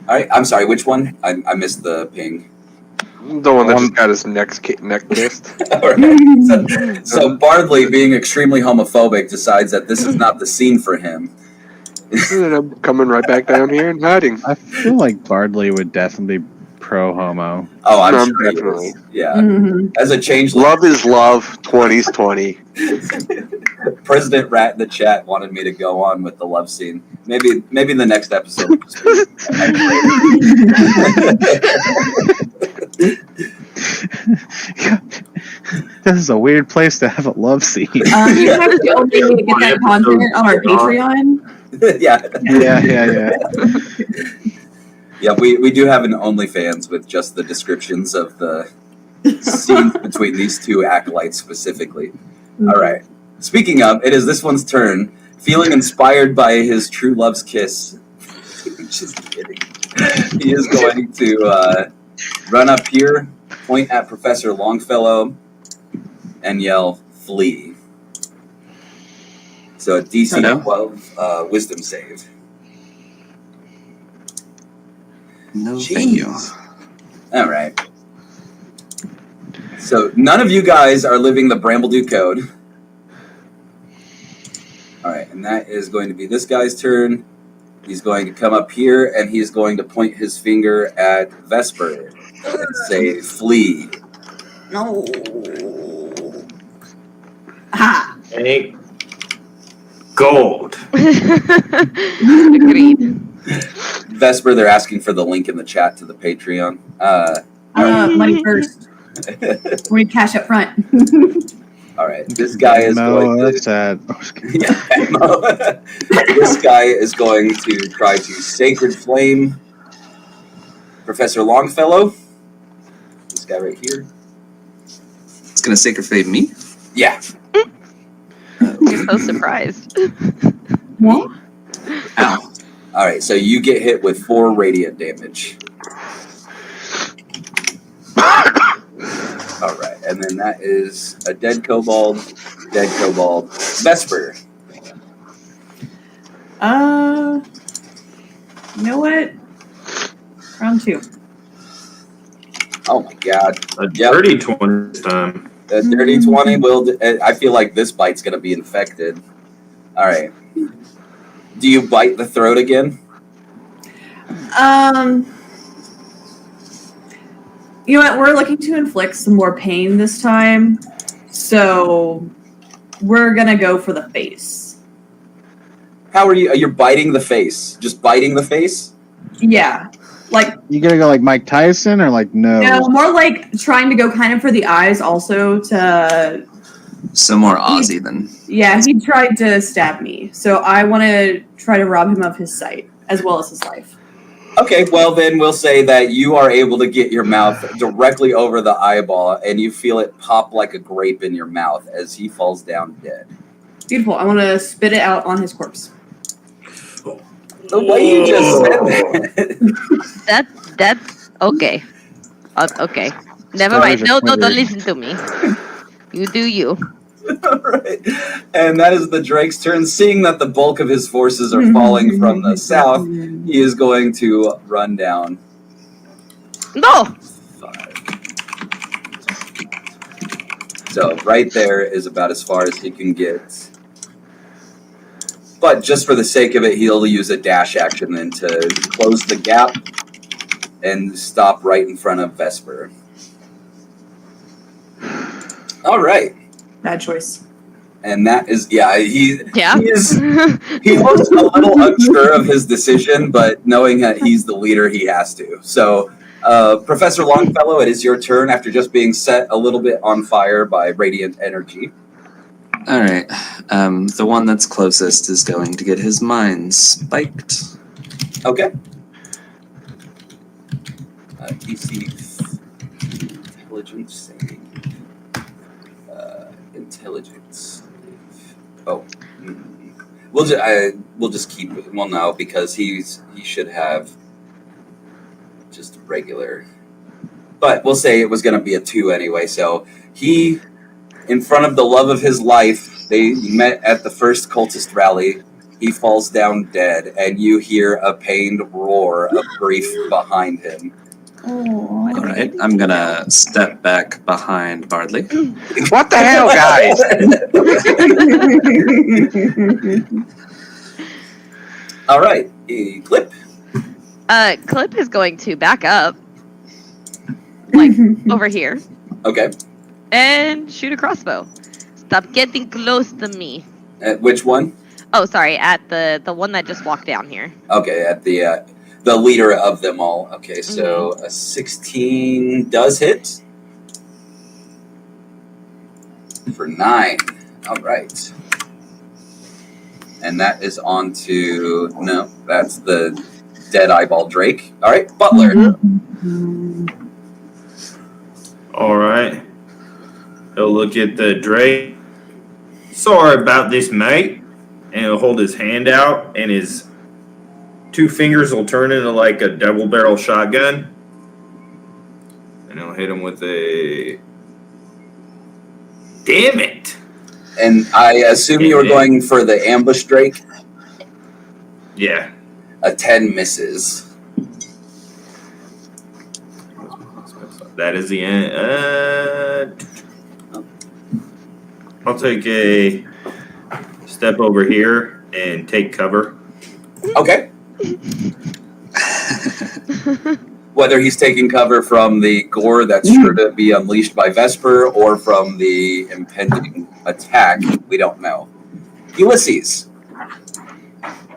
All right. I'm sorry. Which one? I missed the ping. The one that just got his neck kissed. All right. So Bardley, being extremely homophobic, decides that this is not the scene for him. And then I'm coming right back down here and hiding. I feel like Bardley would definitely be pro-homo. Oh, I'm No, sure he definitely. is. Yeah. Mhm. As a changeling, Love is love, 20's 20. President Rat in the chat wanted me to go on with the love scene. Maybe the next episode. This is a weird place to have a love scene. You have to only get that content on our Patreon. Yeah. Yeah. Yeah, we do have an OnlyFans with just the descriptions of the scenes between these two acolytes specifically. All right. Speaking of, it is this one's turn. Feeling inspired by his true love's kiss. Just kidding. He is going to run up here, point at Professor Longfellow, and yell, "Flee." So a DC Hello. 12 wisdom save. No, thank you. All right. So none of you guys are living the Brambledew Code. All right, and that is going to be this guy's turn. He's going to come up here, and he's going to point his finger at Vesper and say, "Flee." No. Ha! Hey. Gold. Agreed. Vesper, they're asking for the link in the chat to the Patreon. Money first. We cash up front. All right, this guy is No, going to... that's sad. Yeah, Mo. This guy is going to try to Sacred Flame Professor Longfellow. This guy right here. It's gonna sacred flame me. Yeah. You're so surprised. What? Ow. All right, so you get hit with 4 radiant damage. All right, and then that is a dead kobold, Vesper. You know what? Round 2. Oh my god. A Yep. dirty 20 this time. The dirty 20 will... I feel like this bite's going to be infected. All right. Do you bite the throat again? You know what? We're looking to inflict some more pain this time, so we're gonna go for the face. How are you? You're biting the face. Just biting the face? Yeah, like You gonna go like Mike Tyson or like no? no, more like trying to go kind of for the eyes, also to. So more Aussie than. Yeah, he tried to stab me, so I want to try to rob him of his sight as well as his life. Okay, well then we'll say that you are able to get your mouth directly over the eyeball and you feel it pop like a grape in your mouth as he falls down dead. Beautiful. I want to spit it out on his corpse. The way you just said that. That's okay. Okay. Never mind. No, don't listen to me. You do you. All right. And that is the Drake's turn. Seeing that the bulk of his forces are falling from the south, he is going to run down. No. 5. So right there is about as far as he can get. But just for the sake of it, he'll use a dash action then to close the gap and stop right in front of Vesper. All right. Bad choice. And that is, he Yeah. he looks a little unsure of his decision, but knowing that he's the leader, he has to. So, Professor Longfellow, it is your turn after just being set a little bit on fire by radiant energy. All right. The one that's closest is going to get his mind spiked. Okay. DC intelligence saving. Intelligence. Oh, we'll just keep it. Well, no, because he should have just regular. But we'll say it was going to be a 2 anyway. So he, in front of the love of his life, they met at the first cultist rally. He falls down dead, and you hear a pained roar of grief behind him. All right. I'm going to step back behind Bardley. What the hell, guys? All right, Clip. Clip is going to back up, like over here, Okay. and shoot a crossbow. Stop getting close to me. Which one? Oh, sorry, at the one that just walked down here. Okay, at the leader of them all. Okay, so a 16 does hit for 9. All right, and that is on to that's the dead eyeball Drake. All right, Butler. All right. He'll look at the Drake. Sorry about this, mate. And he'll hold his hand out, and his 2 fingers will turn into like a double barrel shotgun. And he'll hit him with a. Damn it! And I assume you were going for the ambush Drake. Yeah. A 10 misses. That is the end. I'll take a step over here and take cover. Okay. Whether he's taking cover from the gore that's sure to be unleashed by Vesper or from the impending attack, we don't know. Ulysses.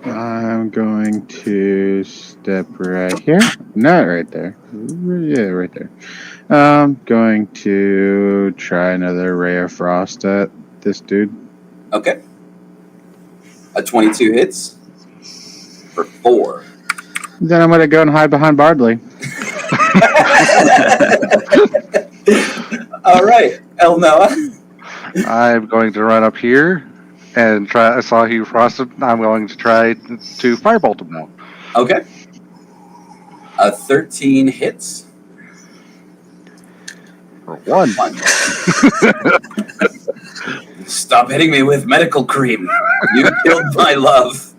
I'm going to step right here. Not right there. Yeah, right there. I'm going to try another ray of frost at this dude. Okay. A 22 hits for 4. Then I'm going to go and hide behind Bardley. All right, El Noah. I'm going to run up here and try. I saw he frosted. I'm going to try to firebolt him now. Okay. A 13 hits For 1. Stop hitting me with medical cream. You killed my love.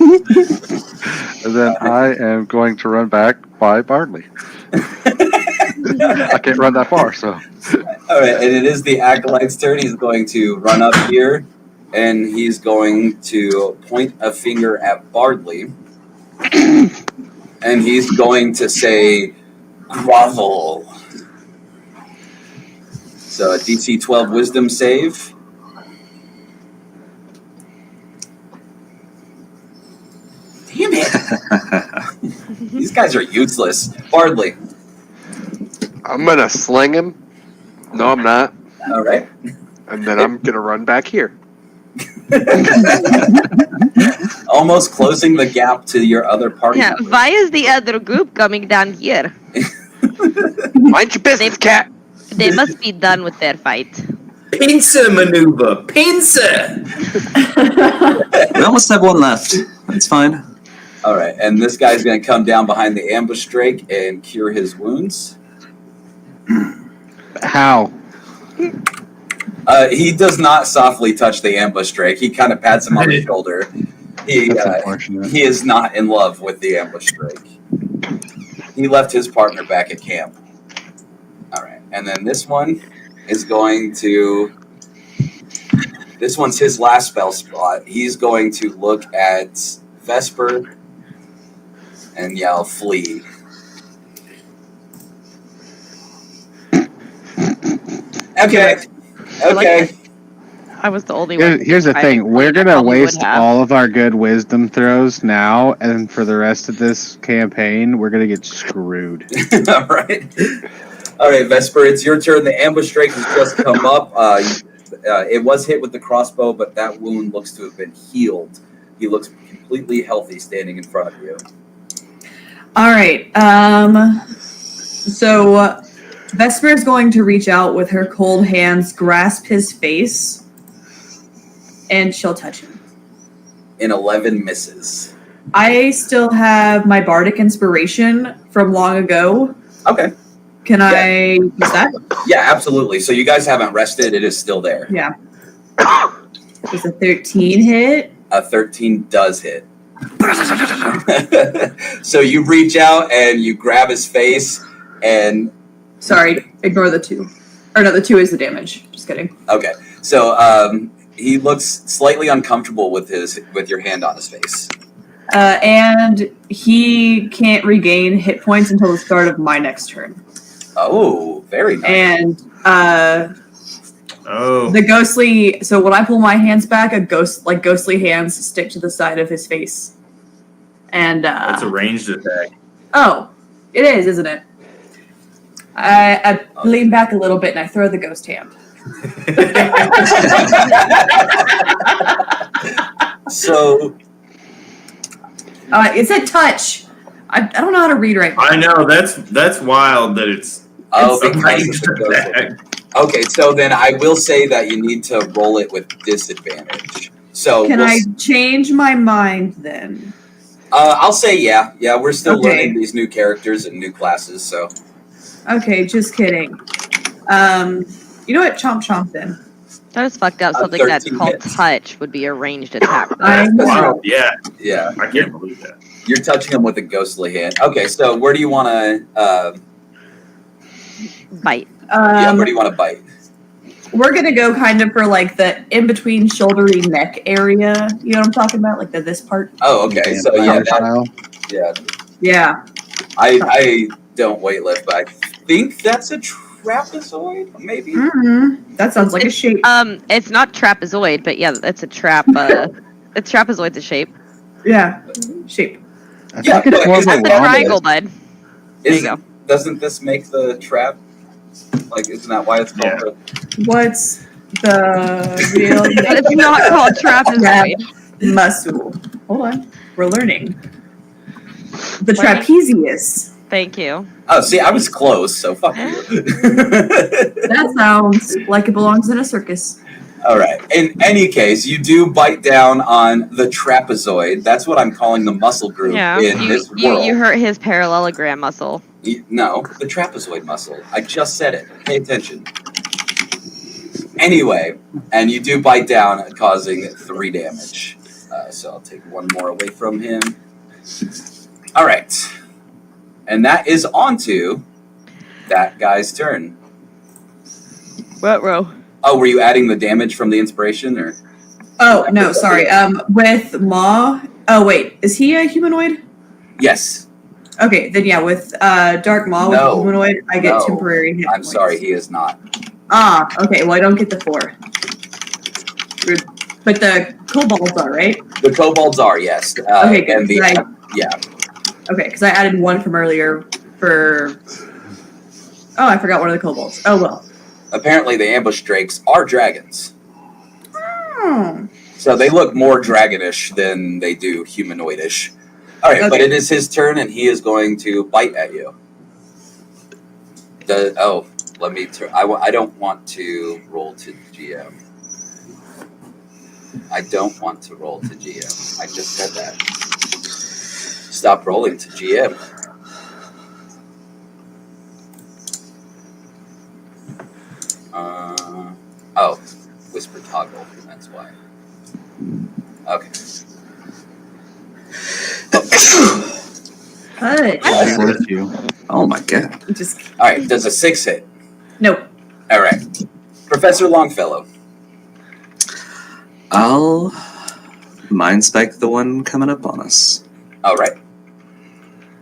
And then I am going to run back by Bardley. I can't run that far, so. All right, and it is the Acolyte's turn. He's going to run up here, and he's going to point a finger at Bardley. And he's going to say, grovel. So a DC 12 wisdom save. Damn it. These guys are useless. Bardley. I'm going to sling him. No, I'm not. All right. And then I'm going to run back here. Almost closing the gap to your other party. Yeah, members. why is the other group coming down here? Mind your business, cat. They must be done with their fight. Pincer maneuver. Pincer. We almost have one left. That's fine. All right, and this guy's going to come down behind the ambush Drake and cure his wounds. How? He does not softly touch the ambush drake. He kind of pats him on the shoulder. That's unfortunate. He is not in love with the ambush drake. He left his partner back at camp. All right, and then this one is going to. This one's his last spell spot. He's going to look at Vesper and yell, "Flee!" Okay. Okay. I was the only one. Here's the thing. We're going to waste all of our good wisdom throws now, and for the rest of this campaign, we're going to get screwed. All right. All right, Vesper, it's your turn. The ambush drake has just come up. It was hit with the crossbow, but that wound looks to have been healed. He looks completely healthy standing in front of you. All right. So Vesper is going to reach out with her cold hands, grasp his face, and she'll touch him. An 11 misses. I still have my bardic inspiration from long ago. Okay. Can I use that? Yeah, absolutely. So you guys haven't rested. It is still there. Yeah. Does a 13 hit? A 13 does hit. So you reach out and you grab his face and... Sorry, ignore the 2. Or no, the 2 is the damage. Just kidding. Okay. So he looks slightly uncomfortable with your hand on his face. And he can't regain hit points until the start of my next turn. Oh, very nice. And Oh. the ghostly. So when I pull my hands back, ghostly hands stick to the side of his face. And That's a ranged attack. oh, it is, isn't it? I lean back a little bit and I throw the ghost hand. So It said touch. I don't know how to read right now. I know that's wild that it's oh, a because ranged of the ghost. attack. Okay, so then I will say that you need to roll it with disadvantage. So Can I change my mind then? I'll say yeah. Yeah, we're still Okay. learning these new characters and new classes, so Okay, just kidding. You know what? Chomp chomp then. That is fucked up. Something that's 13 called hits. touch would be a ranged attack. I know. Wow. Yeah, yeah. I can't believe that. You're touching him with a ghostly hand. Okay, so where do you want to Bite. where do you want to bite? We're gonna go kind of for like the in between shouldery neck area. You know what I'm talking about? Like this part. Oh, okay. So yeah, Style. Yeah. I don't weightlift, but I think that's a trapezoid, maybe. Mm-hmm. That sounds like a shape. It's not trapezoid, but yeah, it's a trap. It's trapezoid's a shape. Yeah, shape. I Yeah, think it's but more of is a it rhombus. Triangle, bud. There you go. Doesn't this make the trap? Like, isn't that why it's called? Yeah. What's the real It's not called trapezoid. muscle? Hold on, we're learning. The Learning. trapezius. Thank you. Oh, see, I was close, so fuck you. That sounds like it belongs in a circus. All right. In any case, you do bite down on the trapezoid. That's what I'm calling the muscle group Yeah. in this world. You hurt his parallelogram muscle. No, the trapezoid muscle. I just said it. Pay attention. Anyway, and you do bite down, causing 3 damage. So I'll take 1 more away from him. All right. And that is on to that guy's turn. What row? Oh, were you adding the damage from the inspiration, or? Oh no, sorry. With Maw. Oh wait, is he a humanoid? Yes. Okay, then yeah, with Dark Maw with No. humanoid, I get No. temporary hit I'm points. sorry, he is not. Ah, okay. Well, I don't get the 4. Rude. But the kobolds are right. The kobolds are, yes. Okay, good. And the, 'Cause yeah. Okay, because I added 1 from earlier for. Oh, I forgot one of the kobolds. Oh well. Apparently, the ambush drakes are dragons. Hmm. So they look more dragonish than they do humanoidish. All right, but Okay. it is his turn, and he is going to bite at you. Let me turn. I don't want to roll to GM. I don't want to roll to GM. I just said that. Stop rolling to GM. whisper toggle. That's why. Okay. Hush. Bless you. Oh my god. Just All right. Does a 6 hit? nope. All right. Professor Longfellow. I'll mind spike the one coming up on us. All right.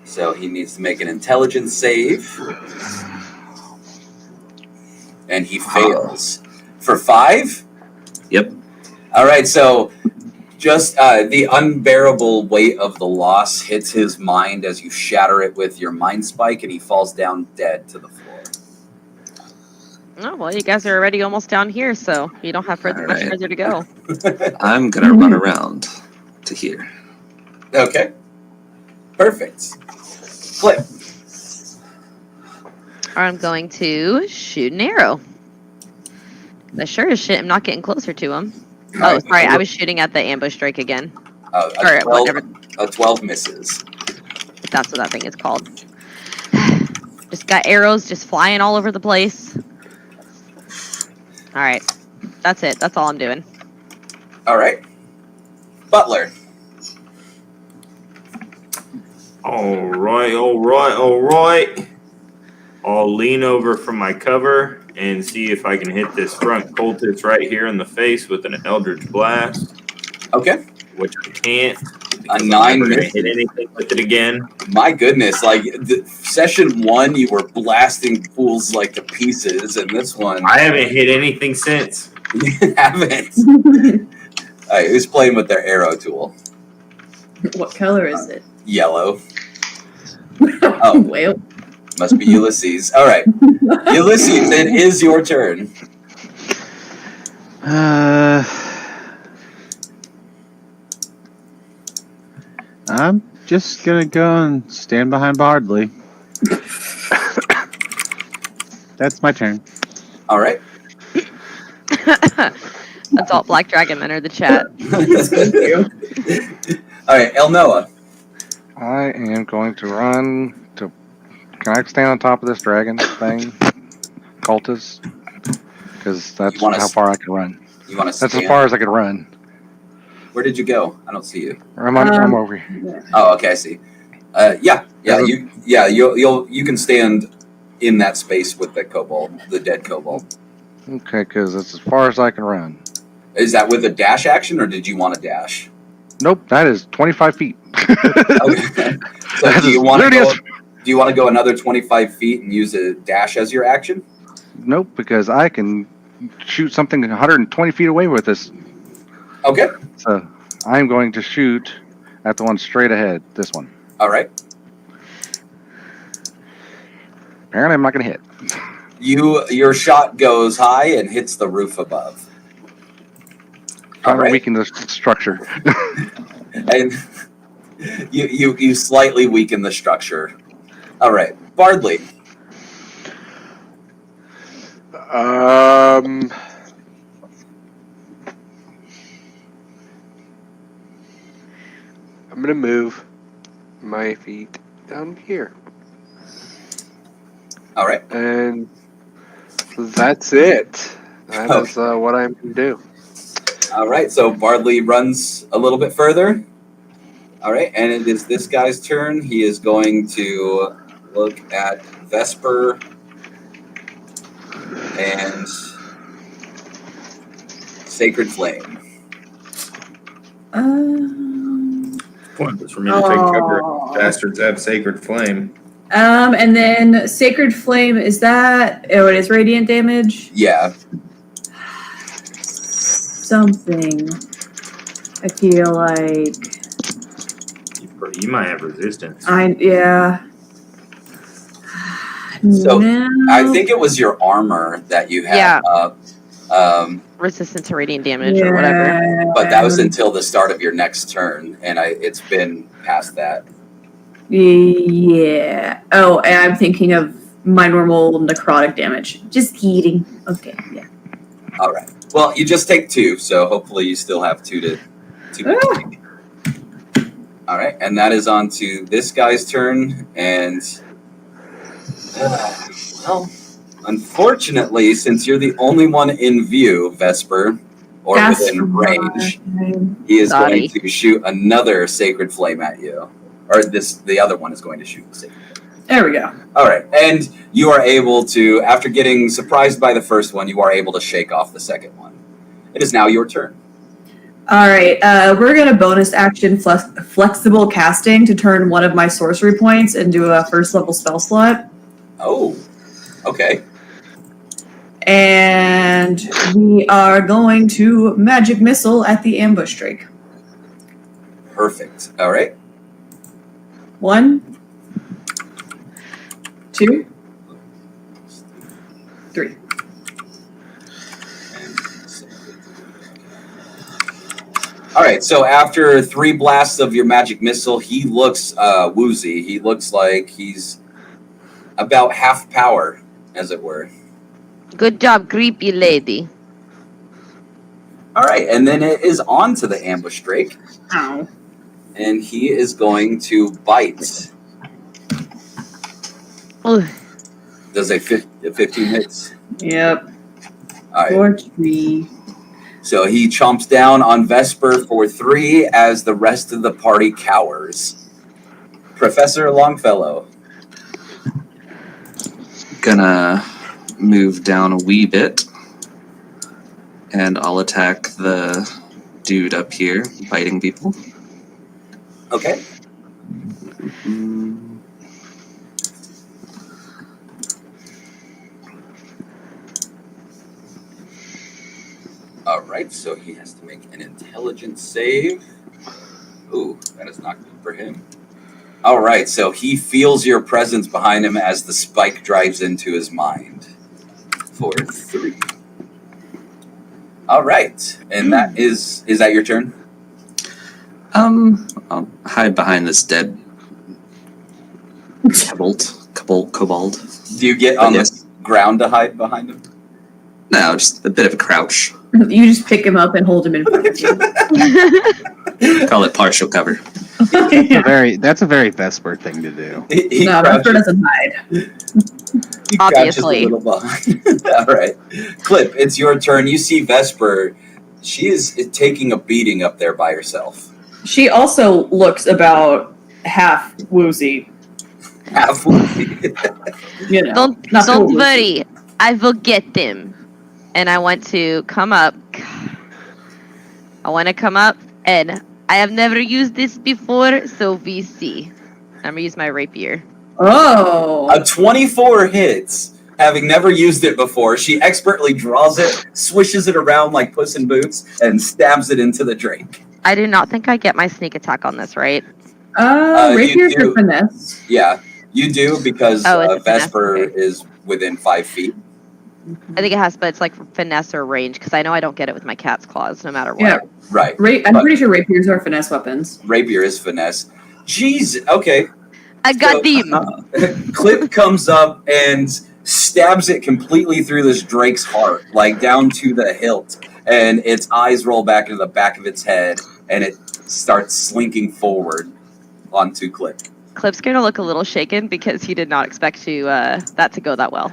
So he needs to make an intelligence save. And he fails. For 5? Yep. All right, so just the unbearable weight of the loss hits his mind as you shatter it with your mind spike, and he falls down dead to the floor. Oh, well, you guys are already almost down here, so you don't have much Alright. further to go. I'm gonna run around to here. Okay. Perfect. Flip. I'm going to shoot an arrow. I sure as shit am not getting closer to him. Oh, Alright, sorry, I was shooting at the ambush strike again. A Or 12, whatever. a 12 misses. If that's what that thing is called. Just got arrows just flying all over the place. Alright. That's it. That's all I'm doing. All right. Butler. All right. I'll lean over from my cover and see if I can hit this front cultist right here in the face with an Eldritch Blast, Okay. which I can't. A because 9 I'm never gonna misses. hit anything with it again. My goodness, like session 1, you were blasting fools like to pieces, and this one I haven't hit anything since. you haven't. All right, who's playing with their arrow tool? What color is it? Yellow. Oh. Well. Must be Ulysses. All right, Ulysses, it is your turn. I'm just gonna go and stand behind Bardley. That's my turn. All right. Adult Black Dragon enter the chat. Thank you. All right, El Noah. I am going to run to. Can I stand on top of this dragon thing? Cultist? Because that's You wanna how far I can run. You want to That's stand? as far as I can run. Where did you go? I don't see you. I'm over here. Oh, okay, I see. You can stand in that space with the kobold, the dead kobold. Okay, because that's as far as I can run. Is that with a dash action, or did you want to dash? Nope, that is 25 feet. Okay. So do you want to go another 25 feet and use a dash as your action? Nope, because I can shoot something 120 feet away with this. Okay. So I'm going to shoot at the one straight ahead. This one. All right. Apparently, I'm not going to hit. Your shot goes high and hits the roof above. Trying All right. to weaken the structure. And you slightly weaken the structure. All right, Bardley. I'm gonna move my feet down here, All right. and that's it. That is what I'm gonna do. All right. So Bardley runs a little bit further. All right, and it is this guy's turn. He is going to look at Vesper and Sacred Flame. Pointless for me to take cover. Bastards have Sacred Flame. And then Sacred Flame, is that... Oh, it is radiant damage? Yeah. Something. I feel like... You might have resistance. Yeah. So, no. I think it was your armor that you had Yeah. up. Resistance to radiant damage or whatever. Yeah. But that was until the start of your next turn, and it's been past that. Yeah. Oh, and I'm thinking of my normal necrotic damage. Just kidding. Okay, yeah. All right. Well, you just take 2, so hopefully you still have 2 to take. All right, and that is on to this guy's turn, and well, unfortunately, since you're the only one in view, Vesper, or Gas within range, line. he is Sorry. going to shoot another sacred flame at you. Or the other one is going to shoot the sacred flame. There we go. All right, and you are able to, after getting surprised by the first one, you are able to shake off the second one. It is now your turn. All right, we're gonna bonus action flexible casting to turn one of my sorcery points into a first level spell slot, Oh, okay. and we are going to magic missile at the ambush drake. Perfect. All right. 1, 2, 3. All right, so after 3 blasts of your magic missile, he looks woozy. He looks like he's about half power, as it were. Good job, creepy lady. All right, and then it is on to the ambush drake, Ow. and he is going to bite. Ugh. Does a 15 hits? Yep. All right. 4, 3. So he chomps down on Vesper for 3 as the rest of the party cowers. Professor Longfellow. Gonna move down a wee bit, and I'll attack the dude up here, biting people. Okay. All right, so he has to make an intelligence save. Ooh, that is not good for him. All right, so he feels your presence behind him as the spike drives into his mind for 3. All right, and that is that your turn? I'll hide behind this dead kobold. Do you get on the ground to hide behind him? No, just a bit of a crouch. You just pick him up and hold him in front of you. Call it partial cover. That's a very Vesper thing to do. He No, crouches- Vesper doesn't hide. He crouches Obviously. a little behind. All right. Clip, it's your turn. You see Vesper. She is taking a beating up there by herself. She also looks about half woozy. Half You know, Don't not full woozy. worry. I will get them. And I want to come up. I want to come up, and I have never used this before, so we see. I'm gonna use my rapier. Oh. A 24 hits. Having never used it before, she expertly draws it, swishes it around like Puss in Boots, and stabs it into the drake. I do not think I get my sneak attack on this, right? Rapier's you do. your finesse. Yeah, you do because Oh, it's a finesse, Vesper okay. is within 5 feet. I think it has, but it's like finesse or range, because I know I don't get it with my cat's claws, no matter what. Yeah. Right. I'm But pretty sure rapiers are finesse weapons. rapier is finesse. Jeez, okay. I got them. Clip comes up and stabs it completely through this drake's heart, like down to the hilt, and its eyes roll back into the back of its head, and it starts slinking forward onto Clip. Clip's gonna look a little shaken because he did not expect to that to go that well.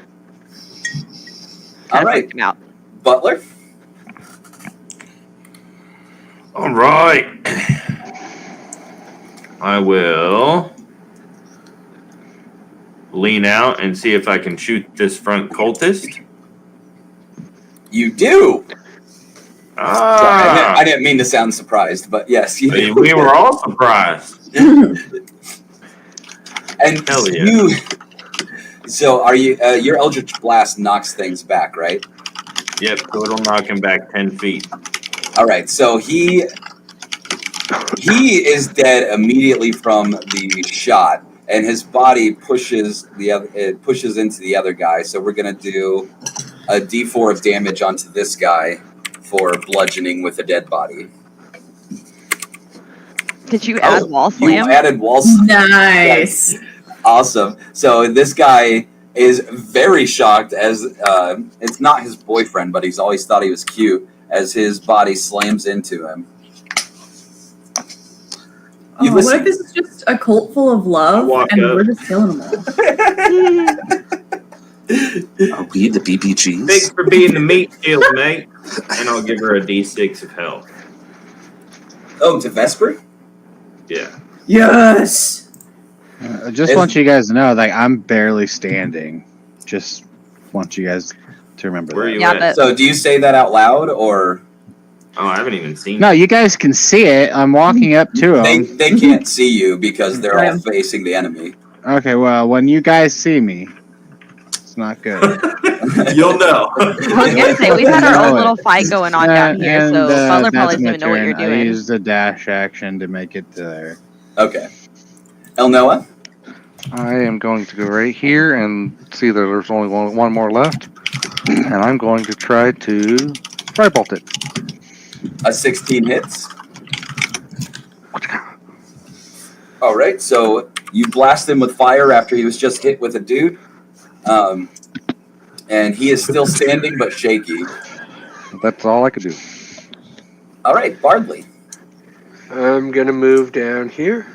All Kinda right, freaked him out. Butler. All right. I will lean out and see if I can shoot this front cultist. You do. Ah, I didn't mean to sound surprised, but yes, you do. we were all surprised. And Hell yeah. you. So are you? Your Eldritch Blast knocks things back, right? Yep, total knocking back 10 feet. All right, so he is dead immediately from the shot, and his body pushes into the other guy. So we're gonna do a D4 of damage onto this guy for bludgeoning with a dead body. Did you add wall You slam? added wall slam. Nice. Awesome. So this guy is very shocked as it's not his boyfriend, but he's always thought he was cute as his body slams into him. You Oh, what if this is just a cult full of love Walk and up. we're just killing them all? Are we the BBGs? Thanks for being the meat shield, mate. And I'll give her a D6 of health. Oh, to Vesper? Yeah. Yes. I just want you guys to know, like, I'm barely standing. Just want you guys to remember Where are that. you Yeah, at? but So do you say that out loud, or Oh, I haven't even seen No, you guys can see it. I'm walking up to they them. can't see you because they're all Right. facing the enemy? Okay, well, when you guys see me, it's not good. You'll know. I was gonna say we've had our own little fight going on down here, so Butler probably that's doesn't my even know what you're turn. I doing. used the dash action to make it to there. Okay. El Noah? I am going to go right here and see that there's only one more left. And I'm going to try to firebolt it. A 16 hits. All right, so you blast him with fire after he was just hit with a dude. And he is still standing but shaky. That's all I could do. All right, Bardley. I'm gonna move down here,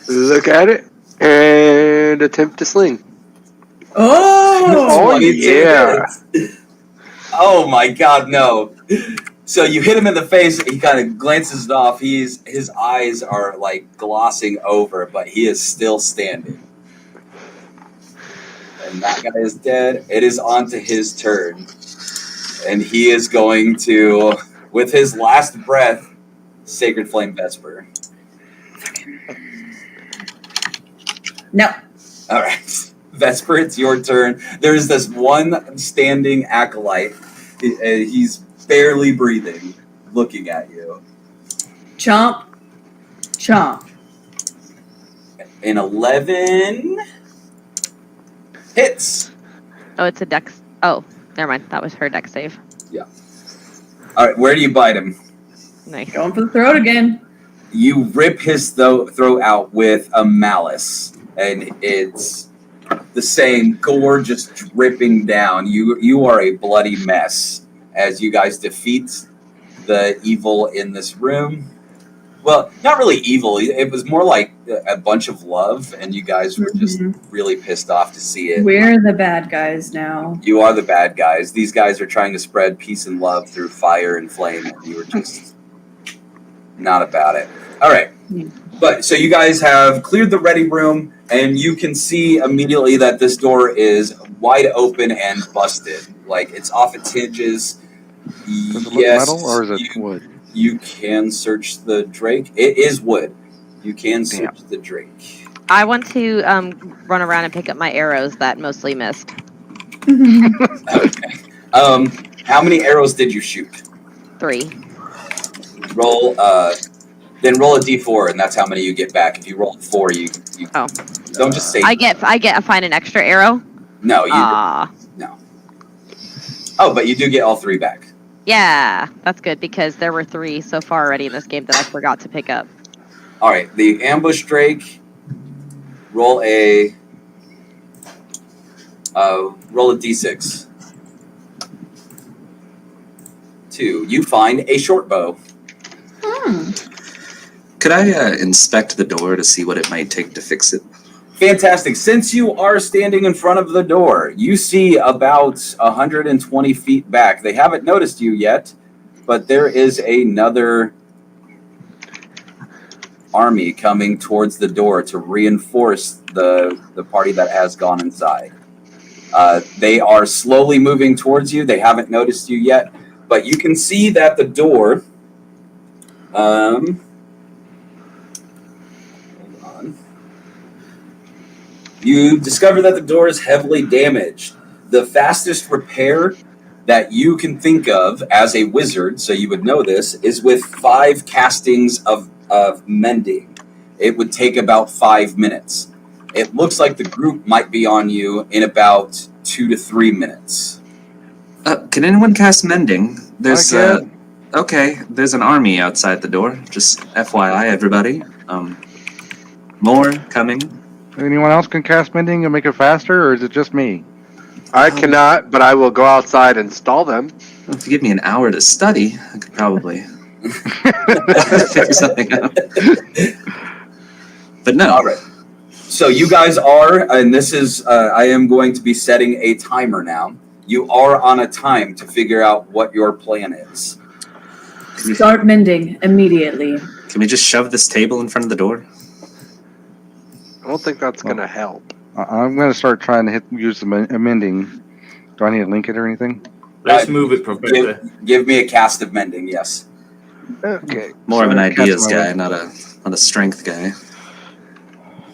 look at it, and attempt to sling. Oh. 22 yeah. hits. Oh my God, no. So you hit him in the face. He kind of glances it off. His eyes are like glossing over, but he is still standing. And that guy is dead. It is on to his turn. And he is going to, with his last breath, Sacred Flame Vesper. No. All right. Vesper, it's your turn. There's this one standing acolyte. He's barely breathing, looking at you. Chomp. Chomp. An 11 hits. Oh, it's a dex. Oh, never mind. That was her dex save. All right, where do you bite him? Nice. Going for the throat again. You rip his throat out with a malice, and it's the same gore just dripping down. You are a bloody mess as you guys defeat the evil in this room. Well, not really evil. It was more like a bunch of love, and you guys were just really pissed off to see it. We're the bad guys now. You are the bad guys. These guys are trying to spread peace and love through fire and flame, and you were just not about it. All right. But so you guys have cleared the ready room, and you can see immediately that this door is wide open and busted. Like, it's off its hinges. Does it look metal or is it wood? You can search the Drake. It is wood. You can search the Drake. I want to run around and pick up my arrows that mostly missed. Okay. How many arrows did you shoot? 3. Roll. Then roll a d4, and that's how many you get back. If you roll 4, you Oh. don't just say. I find an extra arrow. No, you Ah. no. Oh, but you do get all 3 back. Yeah, that's good because there were 3 so far already in this game that I forgot to pick up. All right, the ambush Drake. Roll a d6. 2. You find a short bow. Could I inspect the door to see what it might take to fix it? Fantastic. Since you are standing in front of the door, you see about 120 feet back. They haven't noticed you yet, but there is another army coming towards the door to reinforce the party that has gone inside. They are slowly moving towards you. They haven't noticed you yet, but you can see that the door... hold on. You discover that the door is heavily damaged. The fastest repair that you can think of as a wizard, so you would know this, is with 5 castings of mending. It would take about 5 minutes. It looks like the group might be on you in about 2 to 3 minutes. Can anyone cast mending? There's okay. There's an army outside the door. Just FYI, everybody. More coming. Anyone else can cast mending and make it faster, or is it just me? I cannot, but I will go outside and stall them. Well, if you give me an hour to study, I could probably figure something out. But no. All right. So you guys are, and this is, I am going to be setting a timer now. You are on a time to figure out what your plan is. Start mending immediately. Can we just shove this table in front of the door? I don't think that's gonna help. I'm going to start trying to use the mending. Do I need to link it or anything? Let's move it, Professor. Give me a cast of mending, yes. Okay. More of an Cast ideas my guy, link. not a strength guy.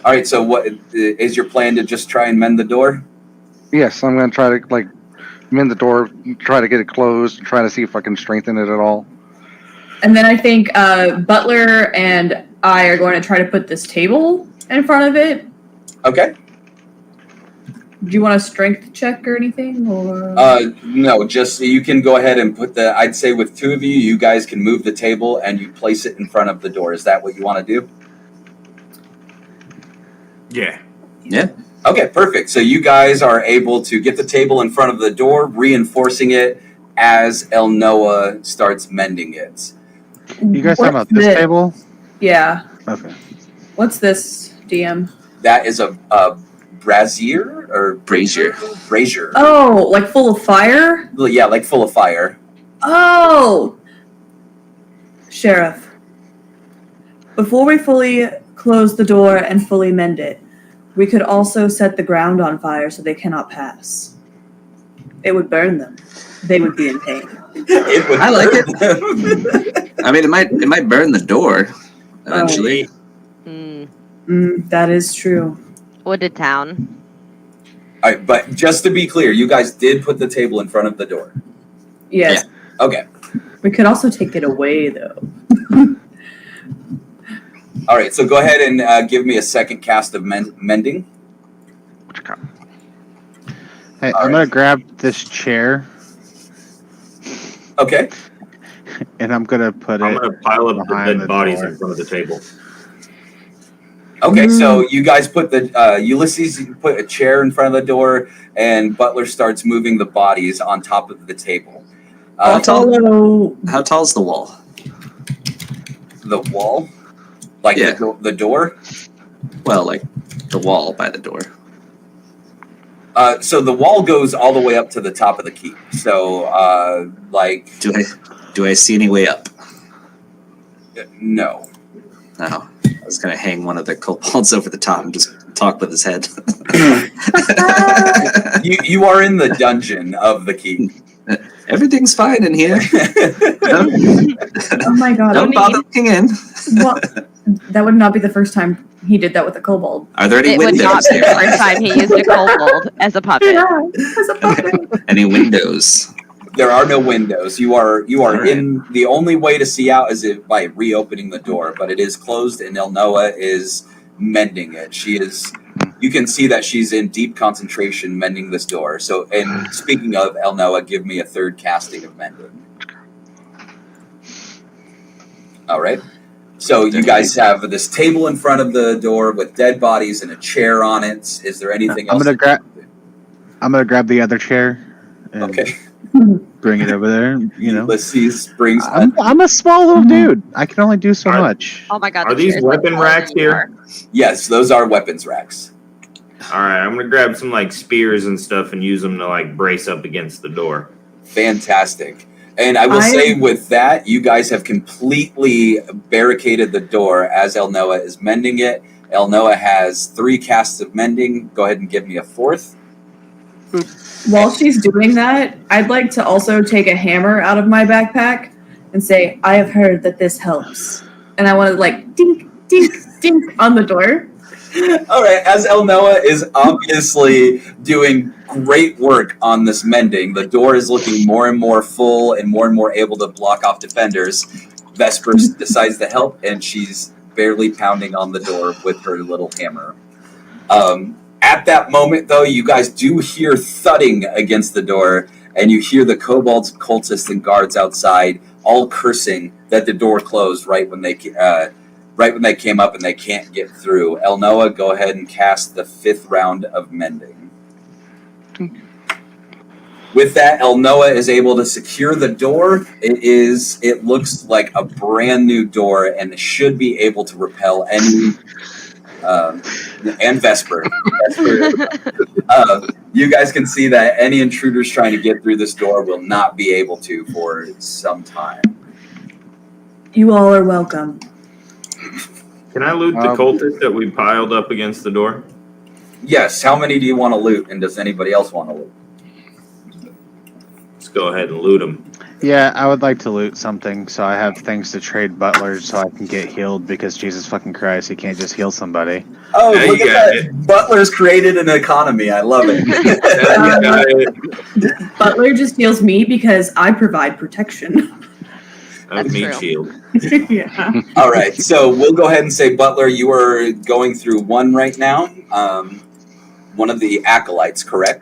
All right, so what is your plan to just try and mend the door? Yes, I'm going to try to mend the door, try to get it closed, try to see if I can strengthen it at all. And then I think Butler and I are going to try to put this table in front of it. Okay. Do you want a strength check or anything? Or No, just you can go ahead and put I'd say with two of you, you guys can move the table and you place it in front of the door. Is that what you want to do? Yeah. Yeah. Okay, perfect. So you guys are able to get the table in front of the door, reinforcing it as El Noah starts mending it. You guys talking about What's this the- table? Yeah. Okay. What's this, DM? That is a brazier or Brazier. brazier. Oh, like full of fire? Yeah, like full of fire. Oh! Sheriff, before we fully close the door and fully mend it, we could also set the ground on fire so they cannot pass. It would burn them. They would be in pain. It would I like it. I mean, it might burn the door eventually. That is true. Would to town. All right, but just to be clear, you guys did put the table in front of the door. Yes. Okay. We could also take it away, though. All right, so go ahead and give me a second cast of mending. Hey, All I'm right. gonna grab this chair Okay. and I'm gonna put I'm it. gonna pile up the behind dead the bodies door. in front of the table. Okay, so you guys put Ulysses, you put a chair in front of the door, and Butler starts moving the bodies on top of the table. How tall? Hello. How tall is the wall? The wall? Like Yeah. the door? Well, like the wall by the door. So the wall goes all the way up to the top of the keep. So, Do I see any way up? no. No. I was gonna hang one of the kobolds over the top and just talk with his head. You are in the dungeon of the keep. Everything's fine in here. Oh my god. Don't bother looking in. Well, that would not be the first time he did that with a kobold. Are there any It would not windows be the there? first time he used a kobold as a puppet. As a puppet. Any windows? There are no windows. You are Alright. in. The only way to see out is by reopening the door, but it is closed, and El Noah is mending it. She is. You can see that she's in deep concentration mending this door. So, and speaking of El Noah, give me a third casting of mending. All right. So you guys have this table in front of the door with dead bodies and a chair on it. Is there anything else? I'm gonna grab the other chair. And Okay. Bring it over there. You know. Ulysses brings. I'm a small little dude. I can only do so Are- much. Oh my god. Are the these chairs weapon look racks here? Yes, those are weapons racks. All right, I'm gonna grab some like spears and stuff and use them to like brace up against the door. Fantastic. And I will say with that, you guys have completely barricaded the door as El Noah is mending it. El Noah has 3 casts of mending. Go ahead and give me a 4th. While she's doing that, I'd like to also take a hammer out of my backpack and say, I have heard that this helps. And I want to like dink, dink, dink on the door. All right, as El Noah is obviously doing great work on this mending, the door is looking more and more full and more able to block off defenders. Vesper decides to help, and she's barely pounding on the door with her little hammer. At that moment, though, you guys do hear thudding against the door, and you hear the kobolds, cultists, and guards outside all cursing that the door closed right when they came up and they can't get through. El Noah, go ahead and cast the 5th round of mending. With that, El Noah is able to secure the door. It looks like a brand new door and should be able to repel any and Vesper. You guys can see that any intruders trying to get through this door will not be able to for some time. You all are welcome. Can I loot the cultist that we piled up against the door? Yes. How many do you want to loot, and does anybody else want to loot? Let's go ahead and loot them. Yeah, I would like to loot something so I have things to trade Butler so I can get healed because Jesus fucking Christ, he can't just heal somebody. Oh, Yeah, look you at got that! it. Butler's created an economy. I love it. Butler just heals me because I provide protection. Of That's meat true. shield. Yeah. All right, so we'll go ahead and say, Butler, you are going through one right now. One of the acolytes, correct?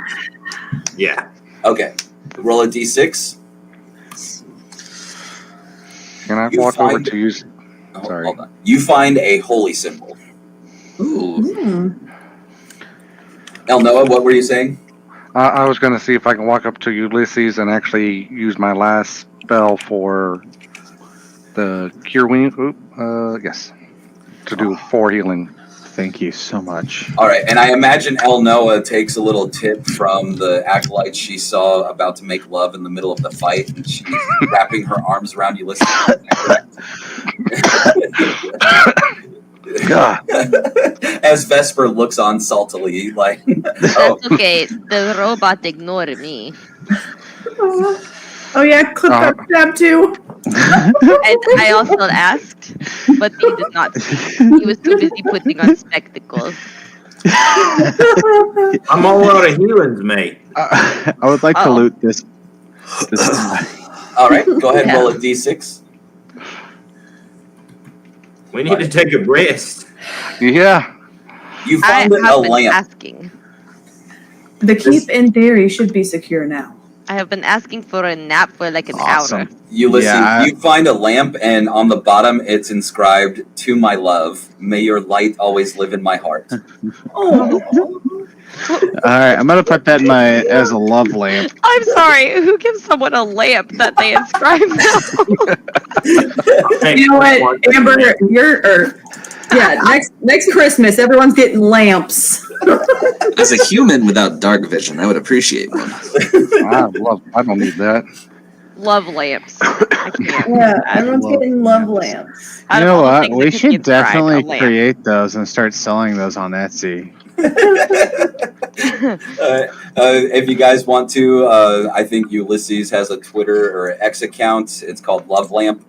Yeah. Okay. Roll a d6. Can I You walk over find- to use... Oh, Sorry. hold on. You find a holy symbol. Ooh. Noah, what were you saying? I was going to see if I can walk up to Ulysses and actually use my last spell for the cure wound. Yes. To do 4 healing. Thank you so much. All right, and I imagine Noah takes a little tip from the acolyte she saw about to make love in the middle of the fight, and she's wrapping her arms around Ulysses. God. As Vesper looks on saltily, like, oh, That's okay. The robot ignored me. Oh yeah, Clip got stabbed too. I also asked, but he did not. He was too busy putting on spectacles. I'm all out of healings, mate. I would like to Uh-oh. loot this. all right, go ahead and Yeah. roll a d6. We need to take a rest. Yeah. You I find a have been lamp. asking. The keep in theory should be secure now. I have been asking for a nap for like an Awesome. hour. Ulysses, Yeah. you find a lamp, and on the bottom it's inscribed, "To my love, may your light always live in my heart." Oh, Alright, I'm gonna put that in my as a love lamp. I'm sorry. Who gives someone a lamp that they inscribe now? Hey, you know what, Amber? Next Christmas, everyone's getting lamps. As a human without dark vision, I would appreciate one. I don't need that. Love lamps. I can't. Yeah, everyone's love getting love lamps. Out You of know all the what? things We that could should inscribe, a definitely lamp. create those and start selling those on Etsy. If you guys want to, I think Ulysses has a Twitter or X account. It's called Love Lamp.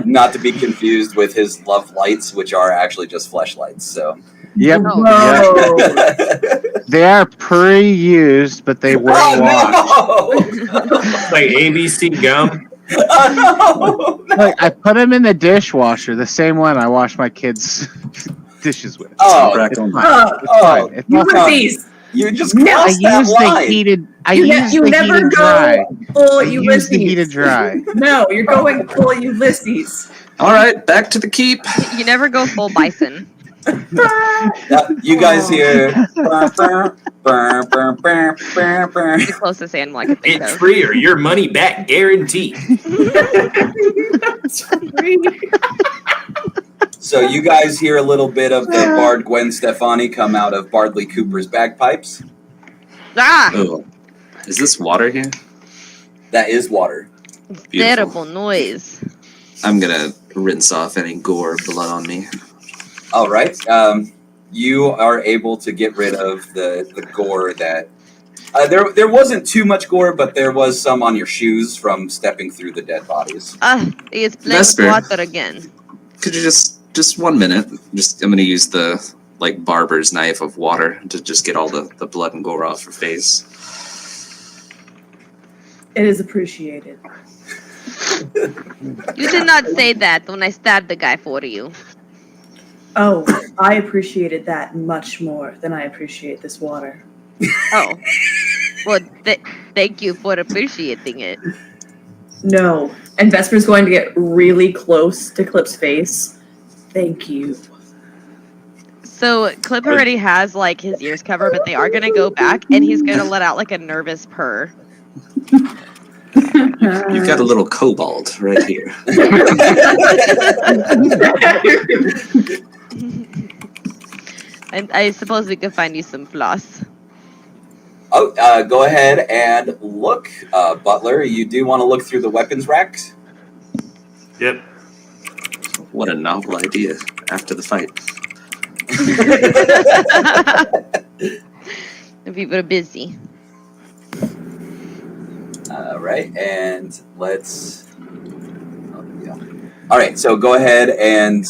Not to be confused with his love lights, which are actually just fleshlights. So Yep. Whoa. They are pre-used, but they were washed. Oh, like ABC gum. no! Oh, no! Like, I put them in the dishwasher, the same one I wash my kids' dishes with. Oh, It's fine. Oh, It's fine. It's not fine. Ulysses, you just No, crossed I that use the line. heated. I you, use you the never heated go dry. full I use Ulysses. the heated dry. No, you're going full Ulysses. All right, back to the keep. You never go full bison. You guys hear? The closest animal I could think It's of. free or your money back guarantee. That's free. So you guys hear a little bit of the Bard Gwen Stefani come out of Bardley Cooper's bagpipes. Ah! Oh, is this water here? That is water. Beautiful. Terrible noise. I'm gonna rinse off any gore blood on me. All right. You are able to get rid of the gore that. There wasn't too much gore, but there was some on your shoes from stepping through the dead bodies. He is playing with Vesper. water again. Could you just 1 minute? I'm gonna use the like barber's knife of water to just get all the blood and gore off her face. It is appreciated. You did not say that when I stabbed the guy for you. Oh, I appreciated that much more than I appreciate this water. Oh. Well, thank you for appreciating it. No. And Vesper's going to get really close to Clip's face. Thank you. So Clip already has like his ears covered, but they are gonna go back, and he's gonna let out like a nervous purr. You've got a little kobold right here. And I suppose we could find you some floss. Oh, go ahead and look, Butler. You do want to look through the weapons racks? Yep. What a novel idea after the fight. People are busy. All right, and let's. Oh, yeah. All right, so go ahead and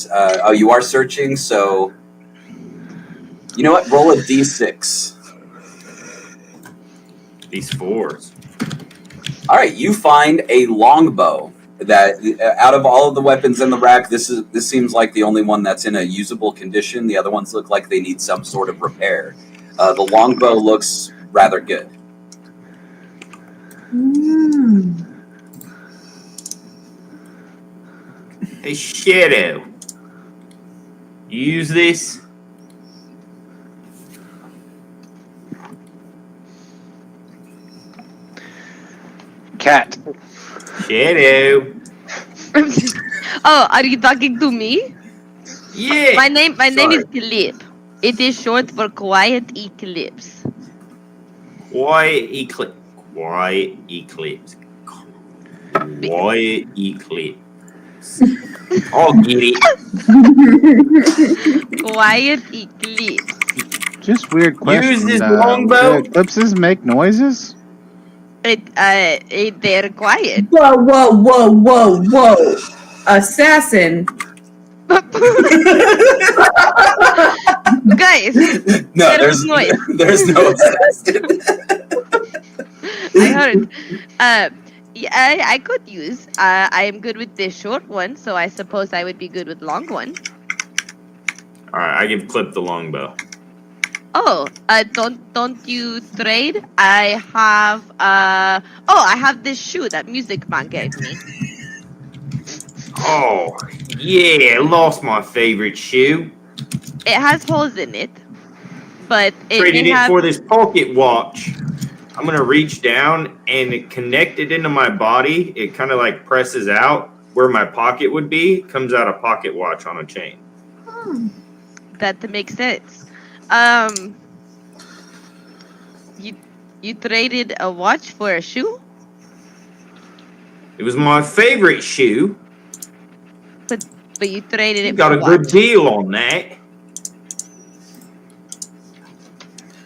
you are searching. So you know what? Roll a d6. These 4s. All right, you find a longbow. That out of all of the weapons in the rack, this seems like the only one that's in a usable condition. The other ones look like they need some sort of repair. The longbow looks rather good. Hey, Shadow. You use this? Cat. Shadow. Oh, are you talking to me? Yeah. My name Sorry. is Clip. It is short for Quiet Eclipse. Quiet eclipse. Quiet eclipse. Quiet eclipse. I'll get it. Quiet Eclipse. Just weird question. Use this longbow? Do eclipses make noises? They're quiet. Whoa. Assassin. Guys, No, there there's was noise. there's no assassin. I heard. Yeah, I could use. I am good with this short one, so I suppose I would be good with long one. All right, I give Clip the longbow. Oh, don't you trade? I have I have this shoe that Music Man gave me. Oh, yeah, lost my favorite shoe. It has holes in it, but Traded it it have. for this pocket watch. I'm gonna reach down and connect it into my body. It kind of like presses out where my pocket would be. Comes out a pocket watch on a chain. That makes sense. You traded a watch for a shoe? It was my favorite shoe. But you traded You it got for a a good watch. deal on that.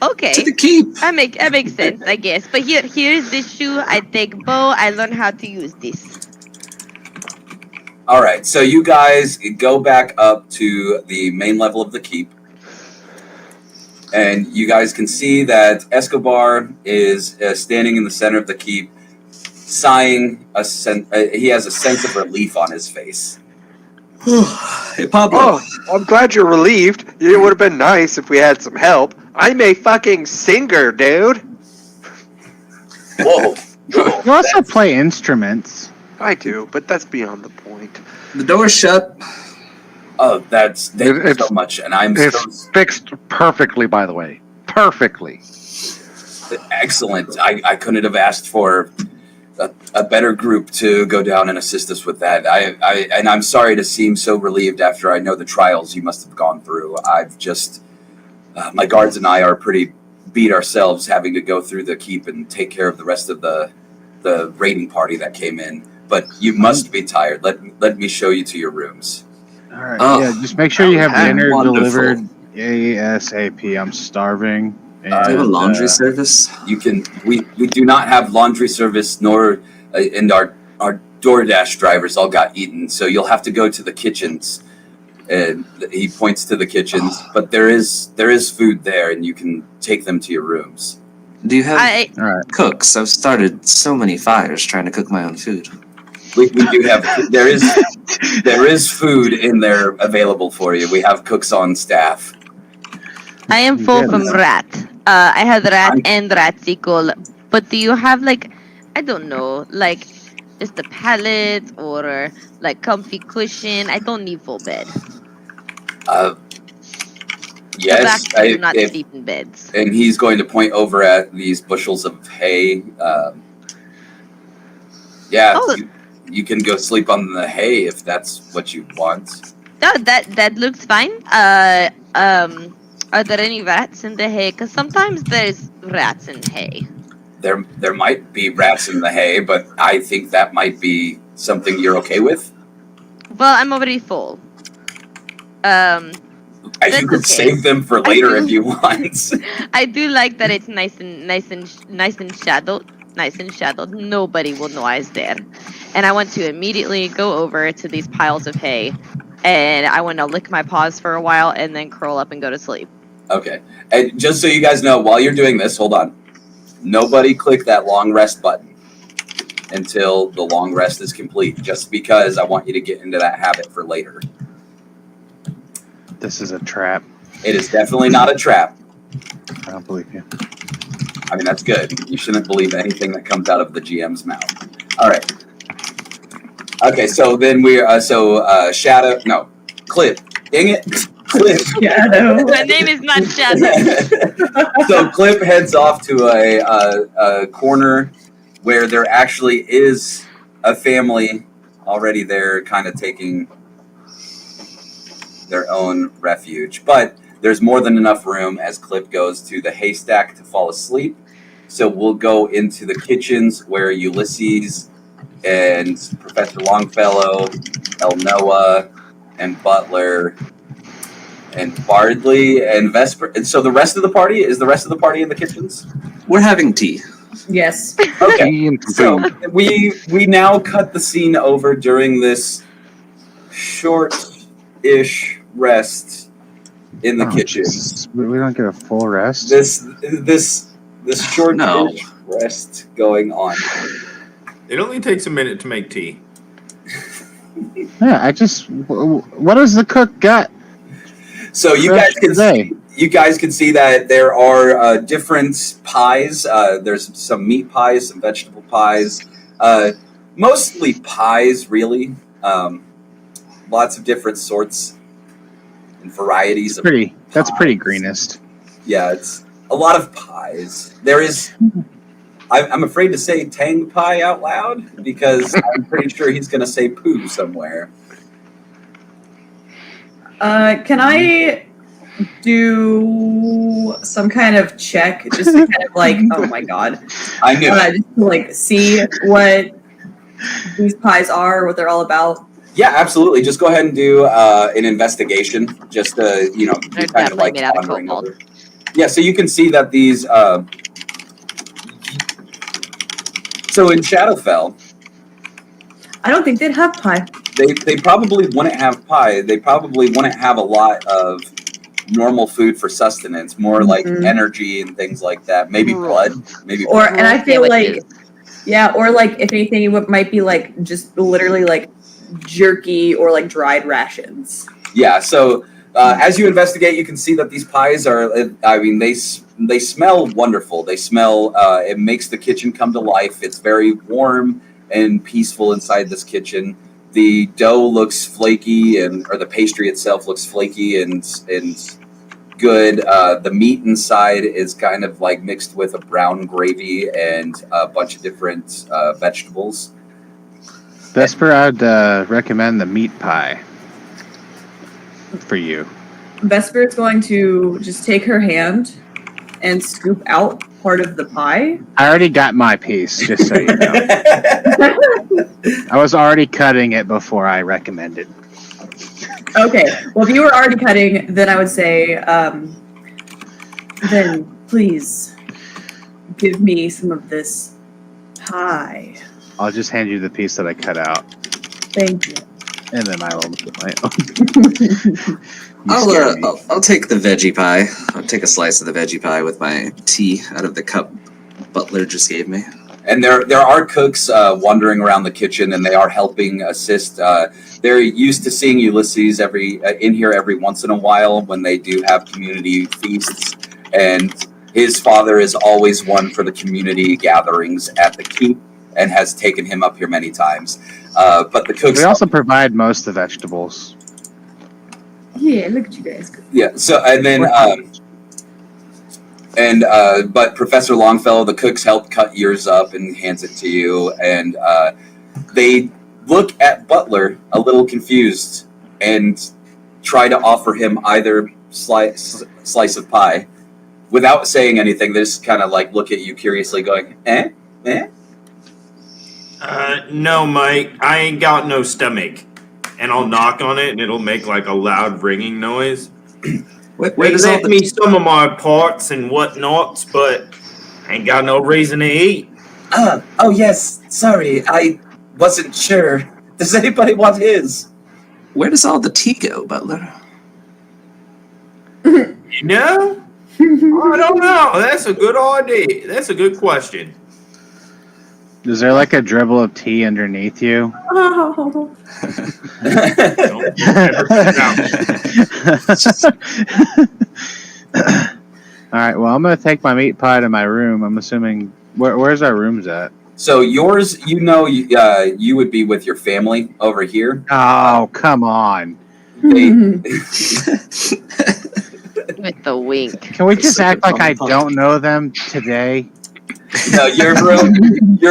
Okay. To the keep. That makes sense, I guess. But here's this shoe. I take bow. I learn how to use this. All right, so you guys go back up to the main level of the keep, and you guys can see that Escobar is standing in the center of the keep, sighing. He has a sense of relief on his face. Hey, Pablo. Oh, I'm glad you're relieved. It would have been nice if we had some help. I'm a fucking singer, dude. Whoa! You also play instruments. I do, but that's beyond the point. The door's shut. Oh, thank you It's- so much, and I'm It's fixed perfectly, by the way. Perfectly. excellent. I couldn't have asked for a better group to go down and assist us with that. And I'm sorry to seem so relieved after I know the trials you must have gone through. I've just my guards and I are pretty beat ourselves having to go through the keep and take care of the rest of the raiding party that came in. But you must be tired. Let me show you to your rooms. All right. Oh. Yeah, just make sure you have dinner Wonderful. delivered ASAP. I'm starving. Do you have a And, laundry service? You can. We do not have laundry service, nor and our DoorDash drivers all got eaten. So you'll have to go to the kitchens. And he points to the kitchens, but there is food there, and you can take them to your rooms. Do you have All right. cooks? I've started so many fires trying to cook my own food. We do have there is food in there available for you. We have cooks on staff. I am full Yeah. from rat. I had rat and ratsicle. But do you have I don't know, just a pallet or comfy cushion? I don't need full bed. Yes, The back do not sleep in beds. and he's going to point over at these bushels of hay. Oh. You can go sleep on the hay if that's what you want. No, that looks fine. Are there any rats in the hay? Because sometimes there's rats in hay. There might be rats in the hay, but I think that might be something you're okay with. Well, I'm already full. You That's could okay. save them for later if you want. I do like that it's nice and shadowed. Nice and shadowed. Nobody will know I was there. And I want to immediately go over to these piles of hay, and I want to lick my paws for a while, and then curl up and go to sleep. Okay. And just so you guys know, while you're doing this, hold on. Nobody click that long rest button until the long rest is complete, just because I want you to get into that habit for later. This is a trap. It is definitely not a trap. I don't believe you. I mean, that's good. You shouldn't believe anything that comes out of the GM's mouth. All right. Okay, so then Shadow. No, Clip. Dang it. Clip. Shadow. My name is not Shadow. So Clip heads off to a corner where there actually is a family already there, kind of taking their own refuge. But there's more than enough room as Clip goes to the haystack to fall asleep. So we'll go into the kitchens where Ulysses and Professor Longfellow, Elnoa, and Butler, and Bardley, and Vesper. And so the rest of the party, is the rest of the party in the kitchens? We're having tea. Yes. Okay. Tea and So food. we now cut the scene over during this short-ish rest in the Oh, kitchens. Jesus. We don't get a full rest. This short-ish No. rest going on. It only takes a minute to make tea. Yeah, what does the cook got? So you Fresh guys can today. you guys can see that there are different pies. There's some meat pies, some vegetable pies, mostly pies, really. Lots of different sorts and varieties. That's pies. pretty greenest. Yeah, it's a lot of pies. There is. I'm afraid to say Tang Pie out loud because I'm pretty sure he's going to say poo somewhere. Can I do some kind of check just to kind of like, oh my god, I knew it. just to like see what these pies are, what they're all about? Yeah, absolutely. Just go ahead and do an investigation. Just They're kind of definitely like made out of pondering cobalt. over. Yeah, so you can see that these. So in Shadowfell, I don't think they'd have pie. they probably wouldn't have pie. They probably wouldn't have a lot of normal food for sustenance. More like Mhm. energy and things like that. Maybe blood. Maybe. Or and I feel like Sandwiches. yeah, or like if anything, it might be like just literally like jerky or like dried rations. Yeah, so as you investigate, you can see that these pies are, I mean, they smell wonderful. They smell, it makes the kitchen come to life. It's very warm and peaceful inside this kitchen. The dough looks flaky, or the pastry itself looks flaky and good. The meat inside is kind of like mixed with a brown gravy and a bunch of different vegetables. Vesper, I'd recommend the meat pie for you. Vesper is going to just take her hand and scoop out part of the pie. I already got my piece, just so you know. I was already cutting it before I recommended. Okay, well, if you were already cutting, then I would say, then please give me some of this pie. I'll just hand you the piece that I cut out, Thank you. and then I will look at my own. I'll take the veggie pie. I'll take a slice of the veggie pie with my tea out of the cup Butler just gave me. And there are cooks wandering around the kitchen, and they are helping assist. They're used to seeing Ulysses in here every once in a while when they do have community feasts. And his father is always one for the community gatherings at the keep, and has taken him up here many times. But the cooks We also provide most of the vegetables. Yeah, look at you guys. Yeah. So and then but Professor Longfellow, the cooks help cut yours up and hands it to you, and they look at Butler a little confused and try to offer him either slice of pie. Without saying anything, they just kind of like look at you curiously, going, "Eh, eh." No, Mike, I ain't got no stomach. And I'll knock on it, and it'll make like a loud ringing noise. Where They does all left the me some of my parts and whatnots, but I ain't got no reason to eat. Oh yes, sorry, I wasn't sure. Does anybody want his? Where does all the tea go, Butler? You know? I don't know. That's a good idea. That's a good question. Is there like a dribble of tea underneath you? Oh. Don't ever sit out. All right. Well, I'm gonna take my meat pie to my room. I'm assuming where's our rooms at? So yours, you would be with your family over here. Oh, come on! They, With the wink. Can we just Such a act like I fun don't know them today? no, your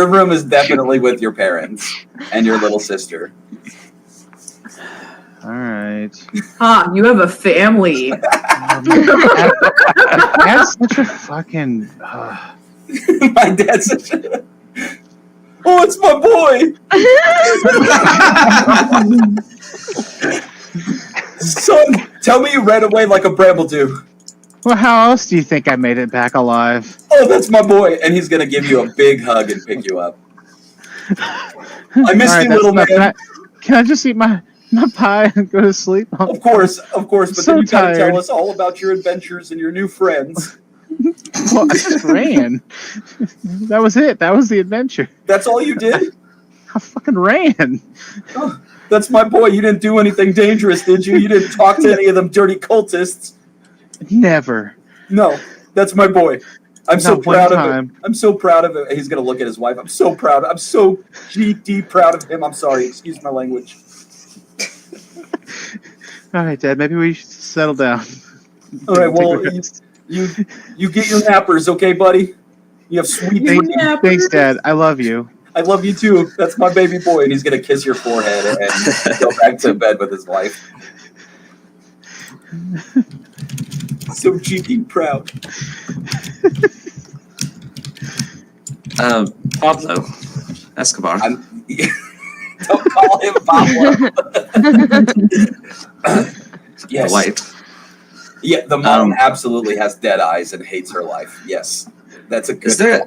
room is definitely with your parents and your little sister. All right. You have a family. That's such a fucking. My dad's such a... Oh, it's my boy! Son, tell me you ran away like a bramble do. Well, how else do you think I made it back alive? Oh, that's my boy. And he's going to give you a big hug and pick you up. I miss All right, you, that's little enough. man. Can I just eat my pie and go to sleep? Of course, but So then you got to tired. tell us all about your adventures and your new friends. Well, I just ran. That was it. That was the adventure. That's all you did? I fucking ran. Oh, that's my boy. You didn't do anything dangerous, did you? You didn't talk to any of them dirty cultists. Never. No, that's my boy. I'm so Not one proud of time. him. I'm so proud of him. He's going to look at his wife. I'm so proud. I'm so GD proud of him. I'm sorry. Excuse my language. All right, Dad. Maybe we should settle down. All right, Take well, a rest. you get your nappers, okay, buddy? You have sweet Thank- dreams. Thanks, Dad. I love you. I love you too. That's my baby boy, and he's going to kiss your forehead and go back to bed with his wife. So GD proud. Pablo Escobar. Don't call him Pablo. Yes. The wife. Yeah, the mom absolutely has dead eyes and hates her life. Yes. That's a good Is there?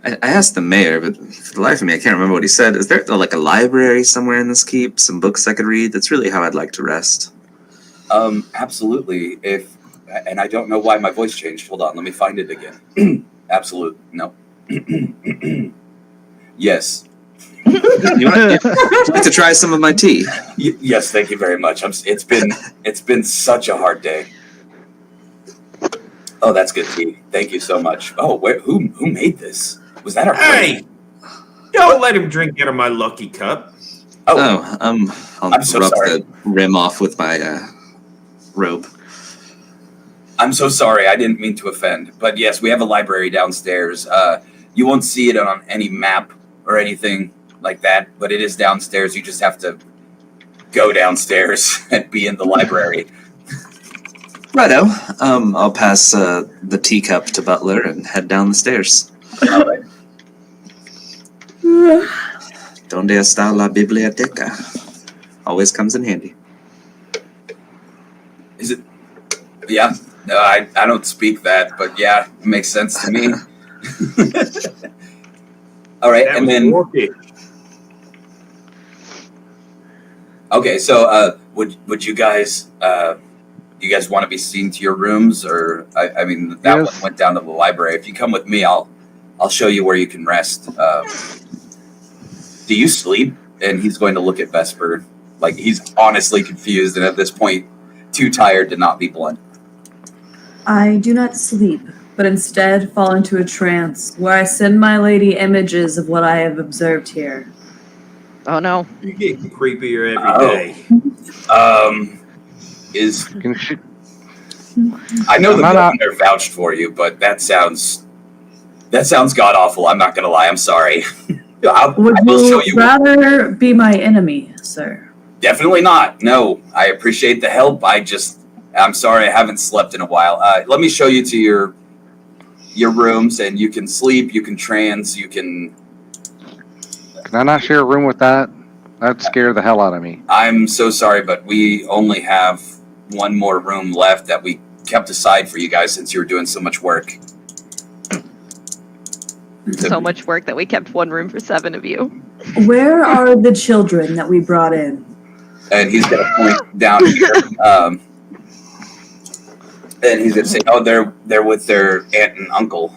I asked the mayor, but for the life of me, I can't remember what he said. Is there like a library somewhere in this keep? Some books I could read? That's really how I'd like to rest. Absolutely. And I don't know why my voice changed. Hold on, let me find it again. Absolute. No. Yes. You'd like to try some of my tea? Yes, thank you very much. It's been such a hard day. Oh, that's good tea. Thank you so much. Oh, who made this? Was that our Hey! Don't let him drink out of my lucky cup. I'll I'm so rub sorry. the rim off with my robe. I'm so sorry. I didn't mean to offend. But yes, we have a library downstairs. You won't see it on any map or anything like that, but it is downstairs. You just have to go downstairs and be in the library. Righto. I'll pass the teacup to Butler and head down the stairs. All right. Donde está la biblioteca? Always comes in handy. Is it? Yeah. No, I don't speak that, but yeah, it makes sense to me. All right, That and was then Orchid. okay. So, would you guys want to be seen to your rooms, or I mean that Yes. one went down to the library. If you come with me, I'll show you where you can rest. Do you sleep? And he's going to look at Vesper like he's honestly confused, and at this point, too tired to not be blunt. I do not sleep, but instead fall into a trance where I send my lady images of what I have observed here. Oh no. You get creepier Oh. every day. Is Can she, I know the I'm not- governor vouched for you, but that sounds god awful. I'm not gonna lie. I'm sorry. I Would will show you you. rather be my enemy, sir? Definitely not. No, I appreciate the help. I just I'm sorry, I haven't slept in a while. Let me show you to your rooms, and you can sleep, you can trance, you can... Can I not share a room with that? That'd scare the hell out of me. I'm so sorry, but we only have one more room left that we kept aside for you guys since you were doing so much work. So much work that we kept one room for 7 of you. Where are the children that we brought in? And he's going to point down here. And he's going to say, oh, they're with their aunt and uncle.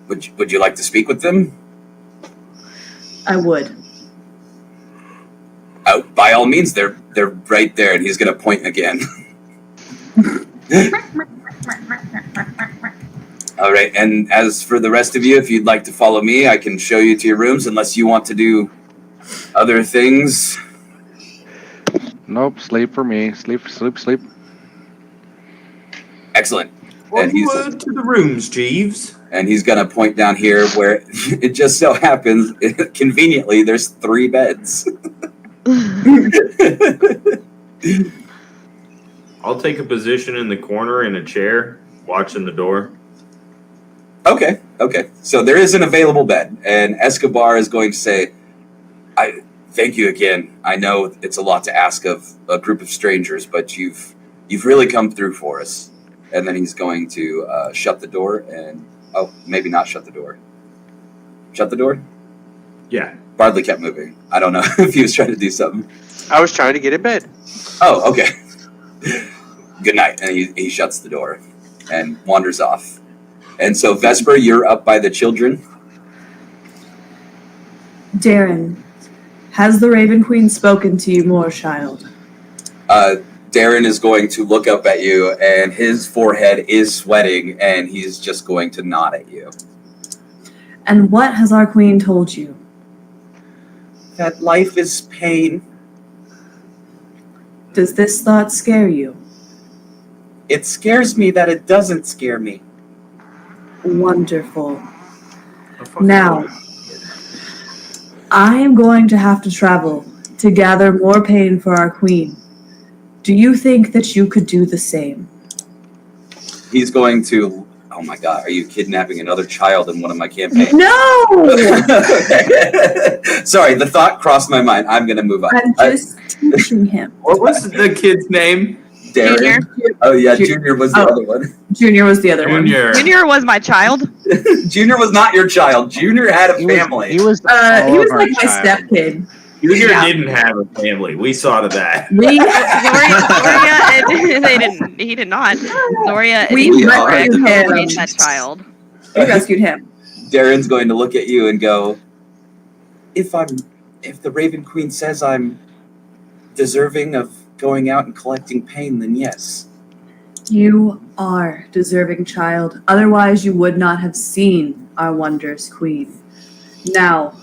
Would you like to speak with them? I would. Oh, by all means, they're right there. And he's going to point again. All right, and as for the rest of you, if you'd like to follow me, I can show you to your rooms, unless you want to do other things. Nope, sleep for me. Sleep. Excellent. Onward to the rooms, Jeeves. And he's going to point down here where it just so happens, conveniently, there's 3 beds. I'll take a position in the corner in a chair, watching the door. Okay. So there is an available bed, and Escobar is going to say, "I thank you again. I know it's a lot to ask of a group of strangers, but you've really come through for us." And then he's going to shut the door, and maybe not shut the door. Shut the door? Yeah. Bardley kept moving. I don't know if he was trying to do something. I was trying to get in bed. Oh, okay. Good night. And he shuts the door and wanders off. And so, Vesper, you're up by the children. Darren, has the Raven Queen spoken to you more, child? Darren is going to look up at you, and his forehead is sweating, and he's just going to nod at you. And what has our queen told you? That life is pain. Does this thought scare you? It scares me that it doesn't scare me. Wonderful. Now, I am going to have to travel to gather more pain for our queen. Do you think that you could do the same? He's going to... Oh my God, are you kidnapping another child in one of my campaigns? No! Sorry, the thought crossed my mind. I'm going to move on. I'm just teaching him. What was the kid's name? Darren. Junior. Oh, yeah, Junior was the other one. Junior was the other one. Junior was my child. Junior was not your child. Junior had a family. He was He was like my stepkid. Junior didn't have a family. We saw to that. Zoria, he did not. Zoria, We rescued rescued him. that child. We rescued him. Darren's going to look at you and go, if the Raven Queen says I'm deserving of going out and collecting pain, then yes. You are deserving, child. Otherwise, you would not have seen our wondrous queen. Now,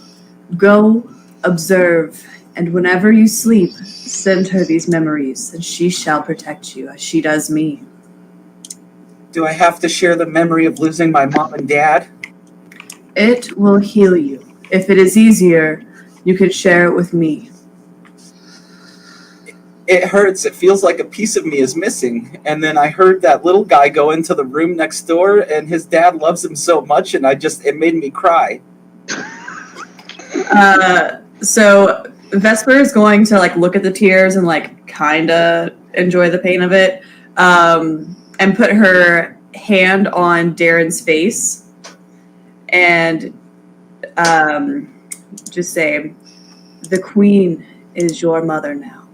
go observe, and whenever you sleep, send her these memories, and she shall protect you, as she does me. Do I have to share the memory of losing my mom and dad? It will heal you. If it is easier, you can share it with me. It hurts. It feels like a piece of me is missing. And then I heard that little guy go into the room next door, and his dad loves him so much, and it made me cry. So Vesper is going to look at the tears and kind of enjoy the pain of it, and put her hand on Darren's face and just say, "The queen is your mother now,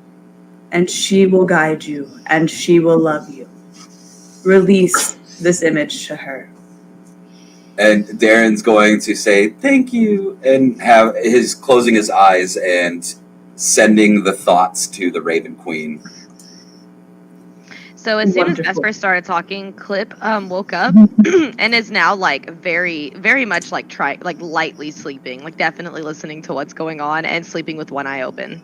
and she will guide you, and she will love you. Release this image to her." And Darren's going to say, "Thank you," and have his closing his eyes and sending the thoughts to the Raven Queen. So as soon Wonderful. as Vesper started talking, Clip woke up and is now very, very much lightly sleeping, definitely listening to what's going on and sleeping with one eye open.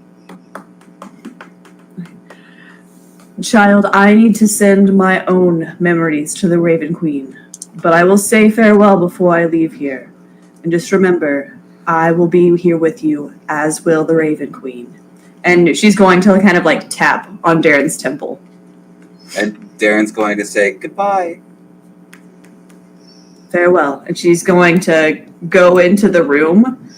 Child, I need to send my own memories to the Raven Queen, but I will say farewell before I leave here. And just remember, I will be here with you, as will the Raven Queen. And she's going to kind of tap on Darren's temple. And Darren's going to say goodbye. Farewell. And she's going to go into the room.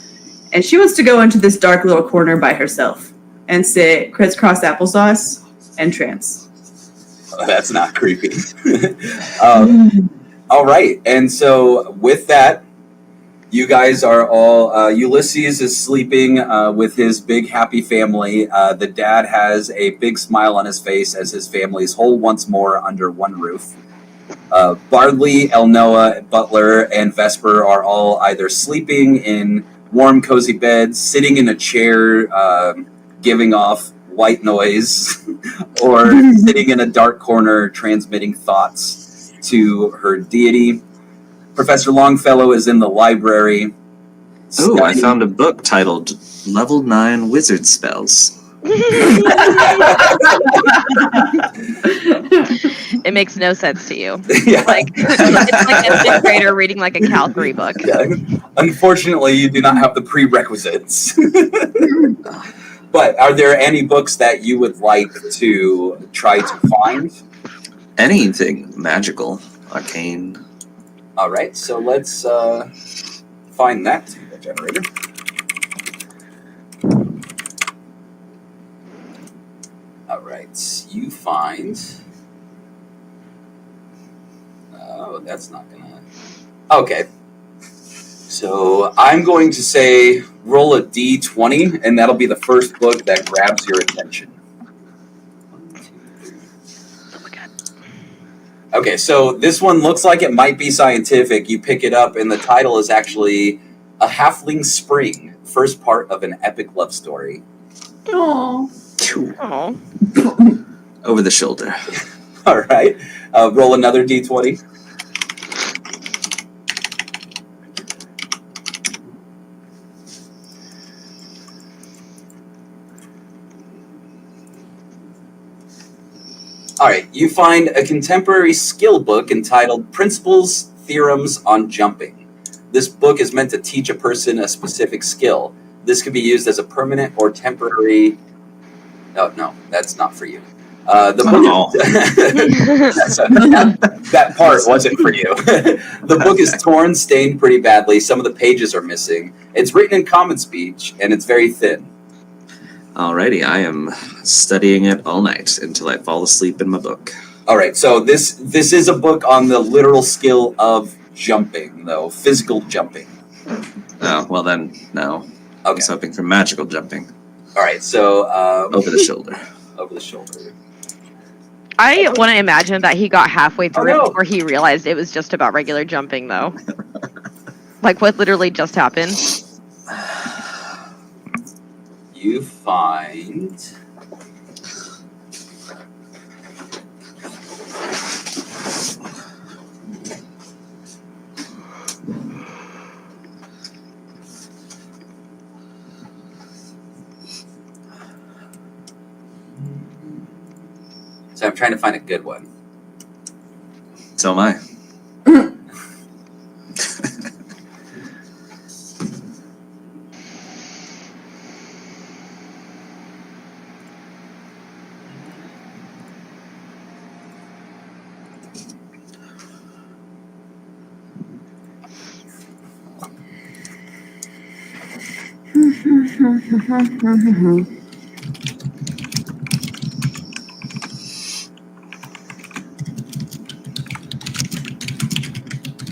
And she wants to go into this dark little corner by herself and sit crisscross applesauce and trance. Oh, that's not creepy. All right. And so with that, you guys are all, Ulysses is sleeping with his big happy family. The dad has a big smile on his face as his family is whole once more under one roof. Bardley, Elnoa, Butler, and Vesper are all either sleeping in warm, cozy beds, sitting in a chair, giving off white noise, or sitting in a dark corner transmitting thoughts to her deity. Professor Longfellow is in the library. Oh, I found a book titled Level 9 Wizard Spells. It makes no sense to you. Yeah. Like it's like a fifth grader reading like a Cal 3 book. Yeah. Unfortunately, you do not have the prerequisites. But are there any books that you would like to try to find? Anything magical, arcane. All right, so let's find that generator. All right, you find. Oh, that's not gonna. Okay. So I'm going to say roll a d20, and that'll be the first book that grabs your attention. Oh my god. Okay, so this one looks like it might be scientific. You pick it up, and the title is actually A Halfling Spring, first part of an epic love story. Aww. Oh. Over the shoulder. All right, roll another d20. All right, you find a contemporary skill book entitled Principles, Theorems on Jumping. This book is meant to teach a person a specific skill. This could be used as a permanent or temporary... Oh, no, that's not for you. The book that part wasn't for you. The book is torn, stained pretty badly. Some of the pages are missing. It's written in common speech, and it's very thin. Alrighty, I am studying it all night until I fall asleep in my book. All right, so this is a book on the literal skill of jumping, though, physical jumping. Oh, well then, no. Okay. I was hoping for magical jumping. All right, so Over the shoulder. over the shoulder. I want to imagine that he got halfway through no. it before he realized it was just about regular jumping, though. Like what literally just happened. You find. So I'm trying to find a good one. So am I.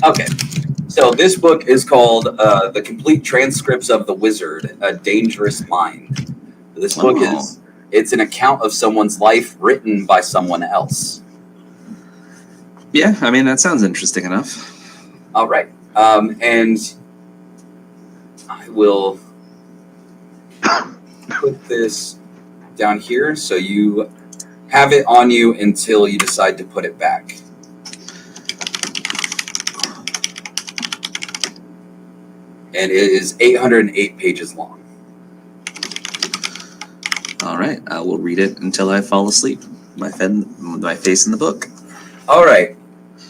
Okay, so this book is called The Complete Transcripts of the Wizard, A Dangerous Mind. This book it's an account of someone's life written by someone else. Yeah, I mean, that sounds interesting enough. All right, and I will put this down here so you have it on you until you decide to put it back. And it is 808 pages long. All right, I will read it until I fall asleep. My face in the book. All right.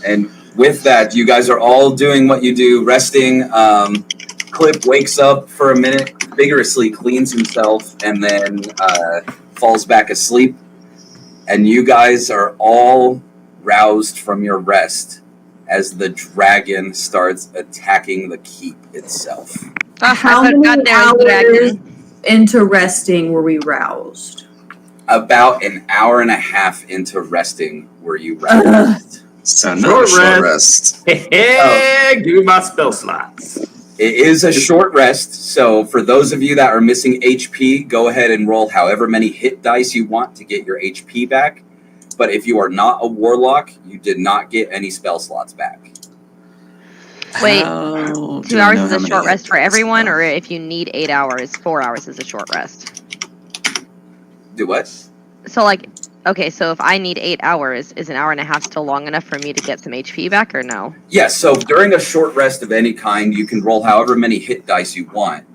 And with that, you guys are all doing what you do, resting. Clip wakes up for a minute, vigorously cleans himself, and then falls back asleep. and you guys are all roused from your rest as the dragon starts attacking the keep itself. How I forgot many there was hours dragon. into resting were we roused? About an hour and a half into resting were you roused. So no short rest. Hey, give me my spell slots. It is a short rest, so for those of you that are missing HP, go ahead and roll however many hit dice you want to get your HP back. But if you are not a warlock, you did not get any spell slots back. Wait, How 2 do I hours know is how a many short hit rest for dice everyone, I have? or if you need 8 hours, 4 hours is a short rest. Do what? So like, okay, so if I need 8 hours, is an hour and a half still long enough for me to get some HP back, or no? Yes, so during a short rest of any kind, you can roll however many hit dice you want.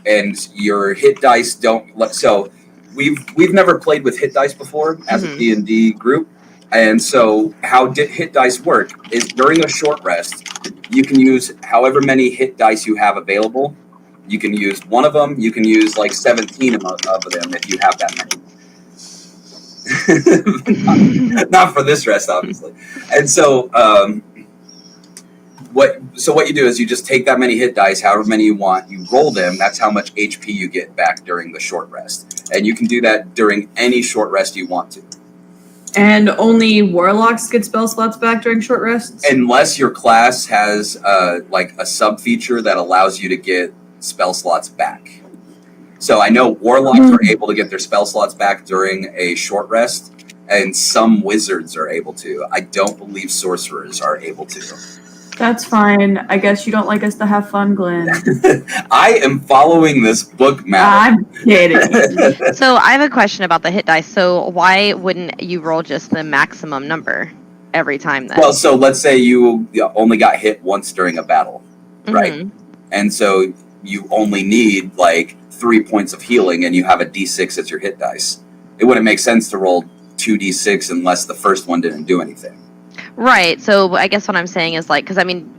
And your hit dice don't let so we've never played with hit dice before as a D&D group. And so how hit dice work is during a short rest, you can use however many hit dice you have available. You can use one of them, you can use like 17 of them if you have that many. Not for this rest, obviously. And so what you do is you just take that many hit dice, however many you want, you roll them, that's how much HP you get back during the short rest. And you can do that during any short rest you want to. And only warlocks get spell slots back during short rests? Unless your class has like a sub feature that allows you to get spell slots back. So I know warlocks are able to get their spell slots back during a short rest, and some wizards are able to. I don't believe sorcerers are able to. That's fine. I guess you don't like us to have fun, Glenn. I am following this book, Matt. I'm kidding. So I have a question about the hit dice. So why wouldn't you roll just the maximum number every time then? Well, so let's say you only got hit once during a battle, right? Mhm. And so you only need like 3 points of healing and you have a d6 as your hit dice. It wouldn't make sense to roll 2d6 unless the first one didn't do anything. Right. So I guess what I'm saying is like, because I mean,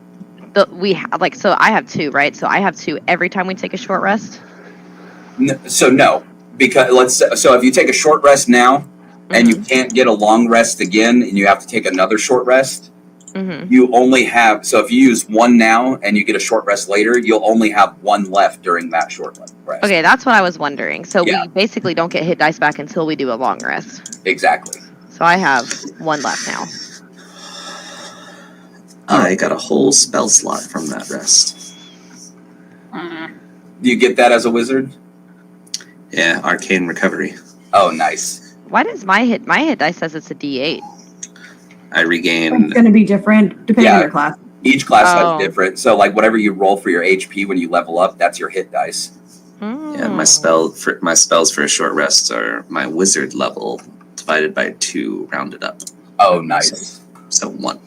so I have 2, right? So I have 2 every time we take a short rest. No, because so if you take a short rest now and you can't get a long rest again and you have to take another short rest, you only have, so if you use one now and you get a short rest later, you'll only have one left during that short rest. Okay, that's what I was wondering. So Yeah. we basically don't get hit dice back until we do a long rest. Exactly. So I have 1 left now. I got a whole spell slot from that rest. Do you get that as a wizard? Yeah, arcane recovery. Oh, nice. Why does my hit dice says it's a D8? I It's regained. going to be different depending on your class. Each class Oh. has different. So like whatever you roll for your HP when you level up, that's your hit dice. Yeah, my spells for a short rest are my wizard level divided by 2 rounded up. Oh, nice. So 1.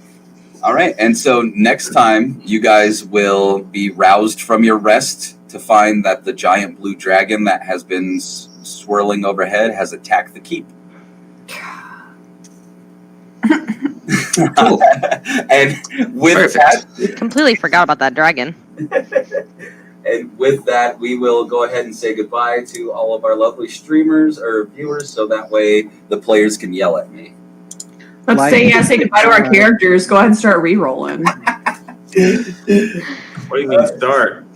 All right. And so next time you guys will be roused from your rest to find that the giant blue dragon that has been swirling overhead has attacked the keep. Cool. And with Perfect. Completely forgot about that dragon. And with that, we will go ahead and say goodbye to all of our lovely streamers or viewers, so that way the players can yell at me. Let's say goodbye to our characters. Go ahead and start re-rolling. What do you mean start?